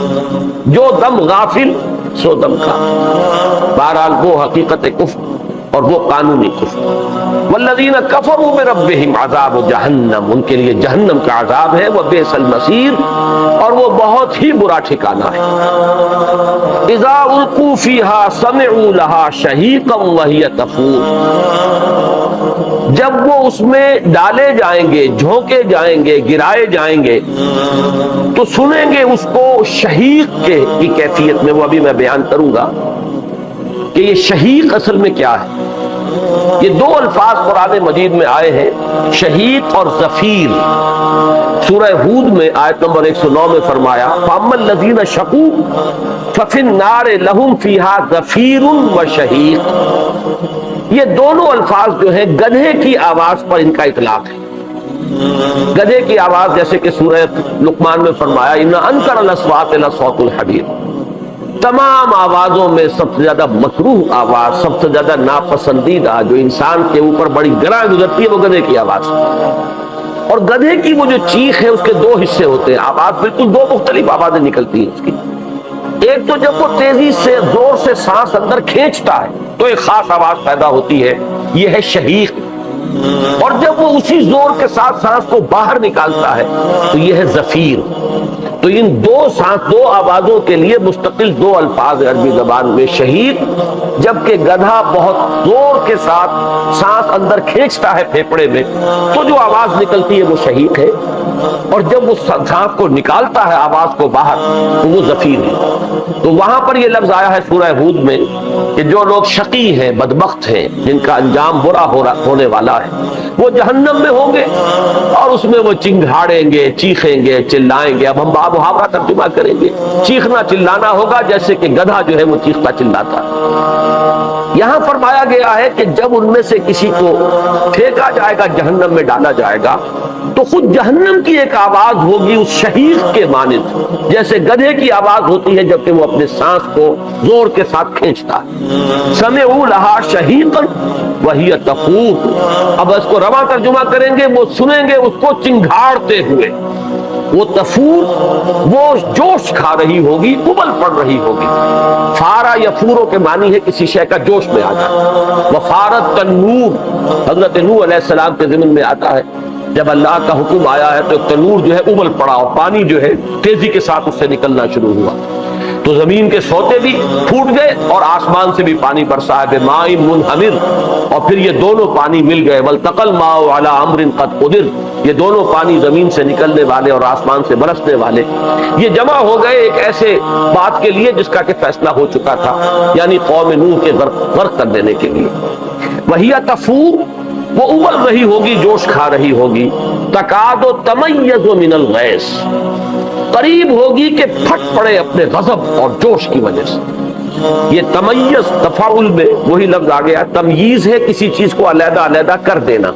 جو دم غافل سو دم کا۔ بہرحال وہ حقیقت کفر اور وہ قانونی کفر۔ والذین کفروا بربہم عذاب جہنم، ان کے لیے جہنم کا عذاب ہے، وبئس المصیر، اور وہ بہت ہی برا ٹھکانہ ہے۔ اذا القوا فیہا سمعوا لہا شہیقا وہی تفور، جب وہ اس میں ڈالے جائیں گے، جھونکے جائیں گے، گرائے جائیں گے تو سنیں گے اس کو شہیق کی کیفیت میں، وہ ابھی میں بیان کروں گا کہ یہ شہیق اصل میں کیا ہے۔ یہ دو الفاظ قرآن مجید میں آئے ہیں، شہیق اور زفیر۔ سورہ ہود میں آیت نمبر 109 میں فرمایا فَأَمَّا الَّذِينَ شَقُوا فَفِي النَّارِ لَهُمْ فِيهَا زَفِيرٌ وَشَهِيقٌ۔ یہ دونوں الفاظ جو ہیں گدھے کی آواز پر ان کا اطلاق ہے۔ گدھے کی آواز جیسے کہ سورہ لقمان میں فرمایا إِنَّ أَنكَرَ الْأَصْوَاتِ لَصَوْتُ الْحَمِيرِ، تمام آوازوں میں سب سے زیادہ مکروہ آواز، سب سے زیادہ ناپسندیدہ جو انسان کے اوپر بڑی گراں گزرتی ہے وہ گدھے کی آواز۔ اور گدھے کی وہ جو چیخ ہے اس کے دو حصے ہوتے ہیں، آواز بالکل دو مختلف آوازیں نکلتی ہیں اس کی۔ ایک تو جب وہ تیزی سے زور سے سانس اندر کھینچتا ہے تو ایک خاص آواز پیدا ہوتی ہے، یہ ہے شہیق، اور جب وہ اسی زور کے ساتھ سانس کو باہر نکالتا ہے تو یہ ہے زفیر۔ تو ان دو آوازوں کے لیے مستقل دو الفاظ ہیں عربی زبان میں، شہیق جبکہ گدھا بہت زور کے ساتھ سانس اندر کھینچتا ہے پھیپڑے میں تو جو آواز نکلتی ہے وہ شہیق ہے، اور جب وہ سانس کو نکالتا ہے آواز کو باہر تو وہ زفیر ہے۔ تو وہاں پر یہ لفظ آیا ہے سورہ ہود میں کہ جو لوگ شقی ہیں، بدبخت ہیں، جن کا انجام برا ہونے والا ہے، وہ جہنم میں ہوں گے اور اس میں وہ چنگھاڑیں گے، چیخیں گے، چلائیں گے۔ اب ہم باب محاورہ ترجمہ کریں گے، چیخنا چلانا ہوگا جیسے کہ گدھا جو ہے وہ چیختا چلاتا ہے۔ یہاں فرمایا گیا ہے کہ جب ان میں سے کسی کو پھینکا جائے گا، جہنم میں ڈالا جائے گا، تو خود جہنم کی ایک آواز ہوگی اس شہیق کے مانند، جیسے گدھے کی آواز ہوتی ہے جبکہ وہ اپنے سانس کو زور کے ساتھ کھینچتا ہے۔ سمعوا لہا شہیقا وہی تفور۔ اب اس کو رواں ترجمہ کریں گے، وہ سنیں گے اس کو چنگھاڑتے ہوئے۔ وہ تفور، وہ جوش کھا رہی ہوگی، ابل پڑ رہی ہوگی۔ فارا یا فورو کے معنی ہے کسی شے کا جوش میں آ جانا۔ وفارت تنور، حضرت نوح علیہ السلام کے ضمن میں آتا ہے جب اللہ کا حکم آیا ہے تو تنور جو ہے ابل پڑا اور پانی جو ہے تیزی کے ساتھ اس سے نکلنا شروع ہوا، تو زمین کے سوتے بھی پھوٹ گئے اور آسمان سے بھی پانی برسا ہے بماء منہمر، اور پھر یہ دونوں پانی مل گئے۔ والتقى الماء على امر قد قدر، یہ دونوں پانی زمین سے نکلنے والے اور آسمان سے برسنے والے یہ جمع ہو گئے ایک ایسے بات کے لیے جس کا کہ فیصلہ ہو چکا تھا، یعنی قوم نوح کے غرق کر دینے کے لیے۔ وہی تفور، وہ ابل رہی ہوگی، جوش کھا رہی ہوگی۔ تکاد تمیز من الغیظ، قریب ہوگی کہ پھٹ پڑے اپنے غضب اور جوش کی وجہ سے۔ یہ تمیز تفاعل میں وہی لفظ آ گیا، تمییز ہے کسی چیز کو علیحدہ علیحدہ کر دینا،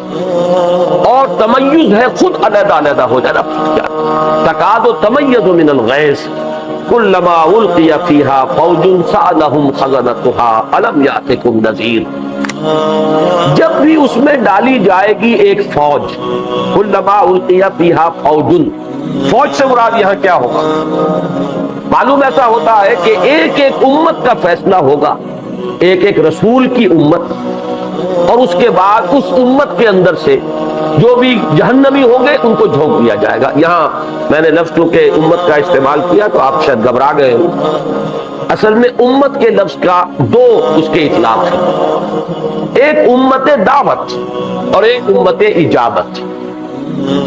اور تمیز ہے خود علیحدہ علیحدہ ہو جانا۔ تکاد تمیز من الغیظ کلما القی فیہا فوج سألہم خزنتہا الم یأتکم نذیر، جب بھی اس میں ڈالی جائے گی ایک فوج، کلما القی فیہا فوج، فوج سے مراد یہاں کیا ہوگا؟ معلوم ایسا ہوتا ہے کہ ایک ایک امت کا فیصلہ ہوگا، ایک ایک رسول کی امت، اور اس کے بعد اس امت کے اندر سے جو بھی جہنمی ہوں گے ان کو جھونک دیا جائے گا۔ یہاں میں نے لفظ چونکہ امت کا استعمال کیا تو آپ شاید گھبرا گئے ہوں، اصل میں امت کے لفظ کا دو اس کے اطلاق ہیں، ایک امت دعوت اور ایک امت اجابت۔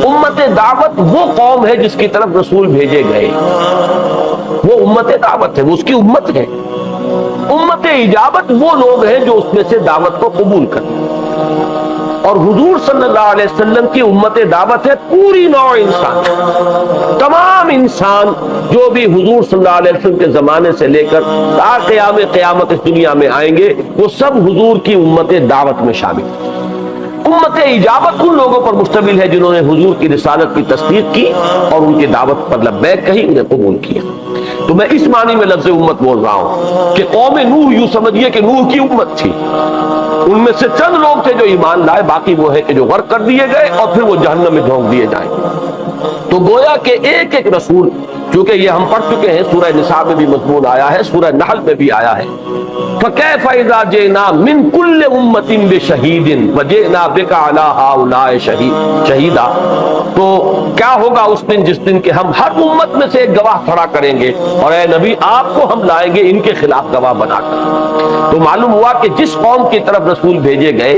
امت دعوت وہ قوم ہے جس کی طرف رسول بھیجے گئے، وہ امت دعوت ہے، وہ اس کی امت ہے۔ امت اجابت وہ لوگ ہیں جو اس میں سے دعوت کو قبول کرتے ہیں، اور حضور صلی اللہ علیہ وسلم کی امت دعوت ہے پوری نوع انسان، تمام انسان جو بھی حضور صلی اللہ علیہ وسلم کے زمانے سے لے کر تا قیام قیامت اس دنیا میں آئیں گے، وہ سب حضور کی امت دعوت میں شامل ہیں۔ امت اجابت ان لوگوں پر مشتمل ہے جنہوں نے حضور کی رسالت کی تصدیق کی اور ان کی دعوت پر لبیک کہی، انہیں قبول کیا۔ تو میں اس معنی میں لفظ امت بول رہا ہوں کہ قوم نوح یوں سمجھیے کہ نوح کی امت تھی، ان میں سے چند لوگ تھے جو ایمان لائے، باقی وہ ہے کہ جو غرق کر دیے گئے اور پھر وہ جہنم میں جھونک دیے جائیں گے۔ تو گویا کہ ایک ایک رسول، چونکہ یہ ہم پڑھ چکے ہیں، سورہ نساء میں بھی مضمون آیا ہے، سورہ نحل میں بھی آیا ہے، فَكَيْفَ إِذَا جِئْنَا مِنْ كُلِّ أُمَّةٍ بِشَهِيدٍ وَجِئْنَا بِكَ عَلَىٰ هَٰؤُلَاءِ شَهِيدًا، تو کیا ہوگا اس دن جس دن کہ ہم ہر امت میں سے ایک گواہ کھڑا کریں گے اور اے نبی آپ کو ہم لائیں گے ان کے خلاف گواہ بنا کر۔ تو معلوم ہوا کہ جس قوم کی طرف رسول بھیجے گئے،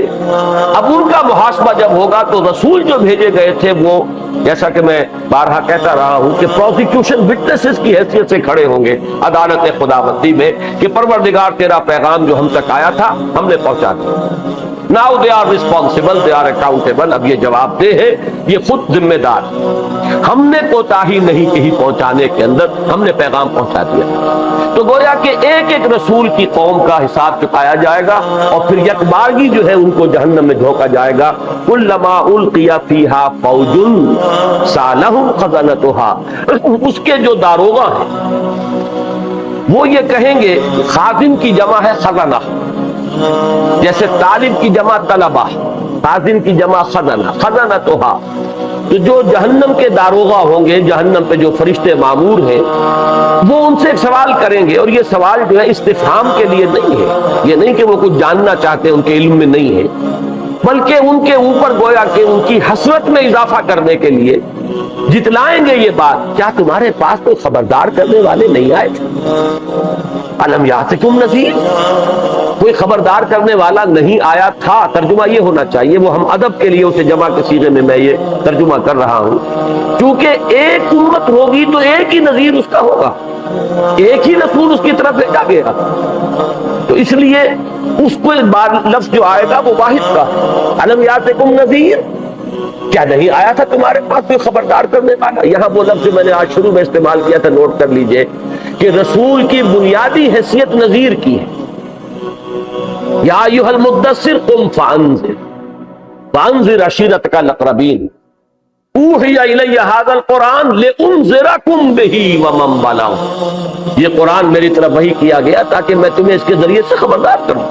اب ان کا محاسبہ جب ہوگا تو رسول جو بھیجے گئے تھے وہ، جیسا کہ میں بارہا کہتا رہا ہوں کہ پروسیکیوشن وٹنسز کی حیثیت سے کھڑے ہوں گے عدالت خداوندی میں کہ پروردگار تیرا پیغام جو ہم تک آیا تھا ہم نے پہنچا دیا۔ Now they are responsible, they are accountable، اب یہ جواب دہ ہے، یہ خود ذمہ دار، ہم نے کوتاہی نہیں کہیں پہنچانے کے اندر، ہم نے پیغام پہنچا دیا۔ تو گویا کہ ایک ایک رسول کی قوم کا حساب چکایا جائے گا اور پھر یکبارگی جو ہے ان کو جہنم میں جھونکا جائے گا۔ کلما القی فیہا فوج سألہم خزنتہا، اس کے جو داروغہ ہیں وہ یہ کہیں گے، خازن کی جمع ہے خزنہ، جیسے طالب کی جمع طلبہ، خازن کی جمع خزنہ، خزنتہا، تو جو جہنم کے داروغہ ہوں گے، جہنم پہ جو فرشتے مامور ہیں، وہ ان سے ایک سوال کریں گے، اور یہ سوال جو ہے استفہام کے لیے نہیں ہے، یہ نہیں کہ وہ کچھ جاننا چاہتے ہیں، ان کے علم میں نہیں ہے، بلکہ ان کے اوپر گویا کہ ان کی حسرت میں اضافہ کرنے کے لیے جتلائیں گے یہ بات، کیا تمہارے پاس کوئی خبردار کرنے والے نہیں آئے تھے؟ الم یاتکم نذیر، کوئی خبردار کرنے والا نہیں آیا تھا، ترجمہ یہ ہونا چاہیے، وہ ہم ادب کے لیے اسے جمع کے صیغے میں یہ ترجمہ کر رہا ہوں، کیونکہ ایک امت ہوگی تو ایک ہی نذیر اس کا ہوگا، ایک ہی رسول اس کی طرف بھیجا گیا، تو اس لیے اس کو لفظ جو آئے گا وہ واحد کا، الم یاتکم نذیر، کیا نہیں آیا تھا تمہارے پاس کوئی خبردار کرنے والا؟ یہاں وہ لفظ میں نے آج شروع میں استعمال کیا تھا، نوٹ کر لیجئے کہ رسول کی بنیادی حیثیت نذیر کی ہے۔ یا ایھا المدثر قم فانذر وانذر عشیرتک الاقربین اوحی الی ھذا القرآن لانذرکم بہ ومن بلغ، یہ قرآن میری طرف وحی کیا گیا تاکہ میں تمہیں اس کے ذریعے سے خبردار کروں،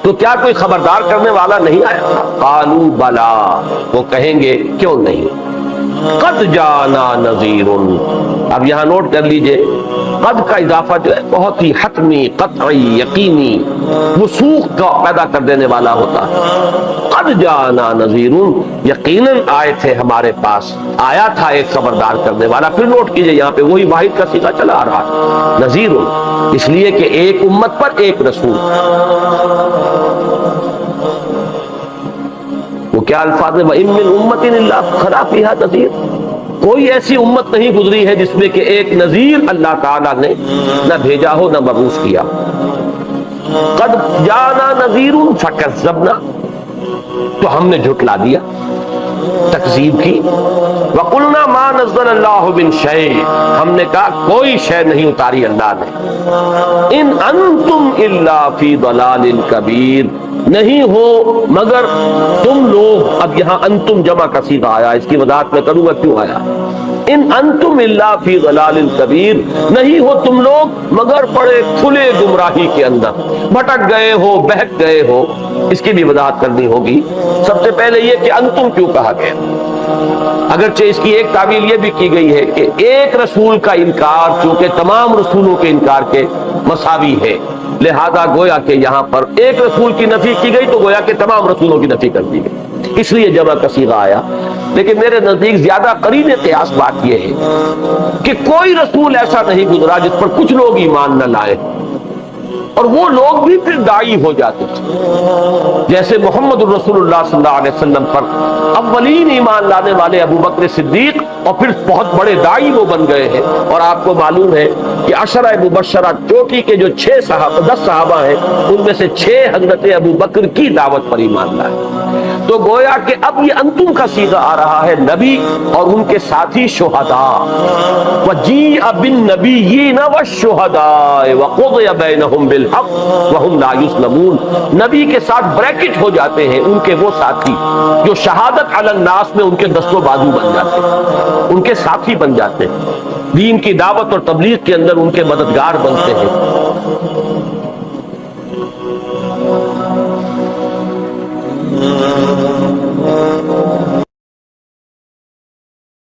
تو کیا کوئی خبردار کرنے والا نہیں آیا تھا؟ قالوا بلا، وہ کہیں گے کیوں نہیں، قد جانا نذیر، اب یہاں نوٹ کر لیجئے قد کا اضافہ جو ہے بہت ہی حتمی، قطعی، یقینی، وثوق کا پیدا کر دینے والا ہوتا ہے۔ قد جانا نذیر، یقیناً آئے تھے ہمارے پاس، آیا تھا ایک خبردار کرنے والا۔ پھر نوٹ کیجئے یہاں پہ وہی واحد کا صیغہ چلا آ رہا ہے، نذیر، اس لیے کہ ایک امت پر ایک رسول۔ وہ کیا الفاظ ہے، وَإِن مِّنْ أُمَّةٍ إِلَّا خَلَا فِيهَا نَذِيرٌ، کوئی ایسی امت نہیں گزری ہے جس میں کہ ایک نذیر اللہ تعالیٰ نے نہ بھیجا ہو نہ مبعوث کیا۔ قد جانا نذیر فکذبنا، تو ہم نے جھٹلا دیا، تکذیب کی۔ وقلنا ما نزل اللہ من شیء، ہم نے کہا کوئی شے نہیں اتاری اللہ نے۔ ان انتم الا فی ضلال کبیر، نہیں ہو مگر تم لوگ، اب یہاں انتم جمع کا صیغہ آیا، اس کی وضاحت میں کروں گا کیوں آیا۔ ان انتم الا فی ضلال کبیر، نہیں ہو تم لوگ مگر بڑے کھلے گمراہی کے اندر، بھٹک گئے ہو، بہک گئے ہو، اس کی بھی وضاحت کرنی ہوگی۔ سب سے پہلے یہ کہ انتم کیوں کہا گیا، اگرچہ اس کی ایک تعویل یہ بھی کی گئی ہے کہ ایک رسول کا انکار چونکہ تمام رسولوں کے انکار کے مساوی ہے، لہذا گویا کہ یہاں پر ایک رسول کی نفی کی گئی تو گویا کہ تمام رسولوں کی نفی کر دی گئی، اس لیے جمع کا صیغہ آیا۔ لیکن میرے نزدیک زیادہ قریب قیاس بات یہ ہے کہ کوئی رسول ایسا نہیں گزرا جس پر کچھ لوگ ایمان نہ لائے، اور وہ لوگ بھی پھر داعی ہو جاتے تھے، جیسے محمد الرسول اللہ صلی اللہ علیہ وسلم پر اولین ایمان لانے والے ابو بکر صدیق، اور پھر بہت بڑے داعی وہ بن گئے ہیں۔ اور آپ کو معلوم ہے کہ عشرہ مبشرہ چوٹی کے جو 10 صحابہ ہیں، ان میں سے 6 حضرت ابو بکر کی دعوت پر ایمان لائے۔ تو گویا کہ اب یہ انتم کا صیغہ آ رہا ہے نبی اور ان کے ساتھی شہداء، وَجِیءَ بِالنَّبِیِّینَ وَالشُّہَدَاءِ وَقُضِیَ بَینَہُم بِالْحَقِّ وَہُم لَا یُظْلَمُونَ، نبی کے ساتھ بریکٹ ہو جاتے ہیں ان کے وہ ساتھی جو شہادت علی الناس میں ان کے دست و بازو بن جاتے ہیں، ان کے ساتھی بن جاتے ہیں، دین کی دعوت اور تبلیغ کے اندر ان کے مددگار بنتے ہیں۔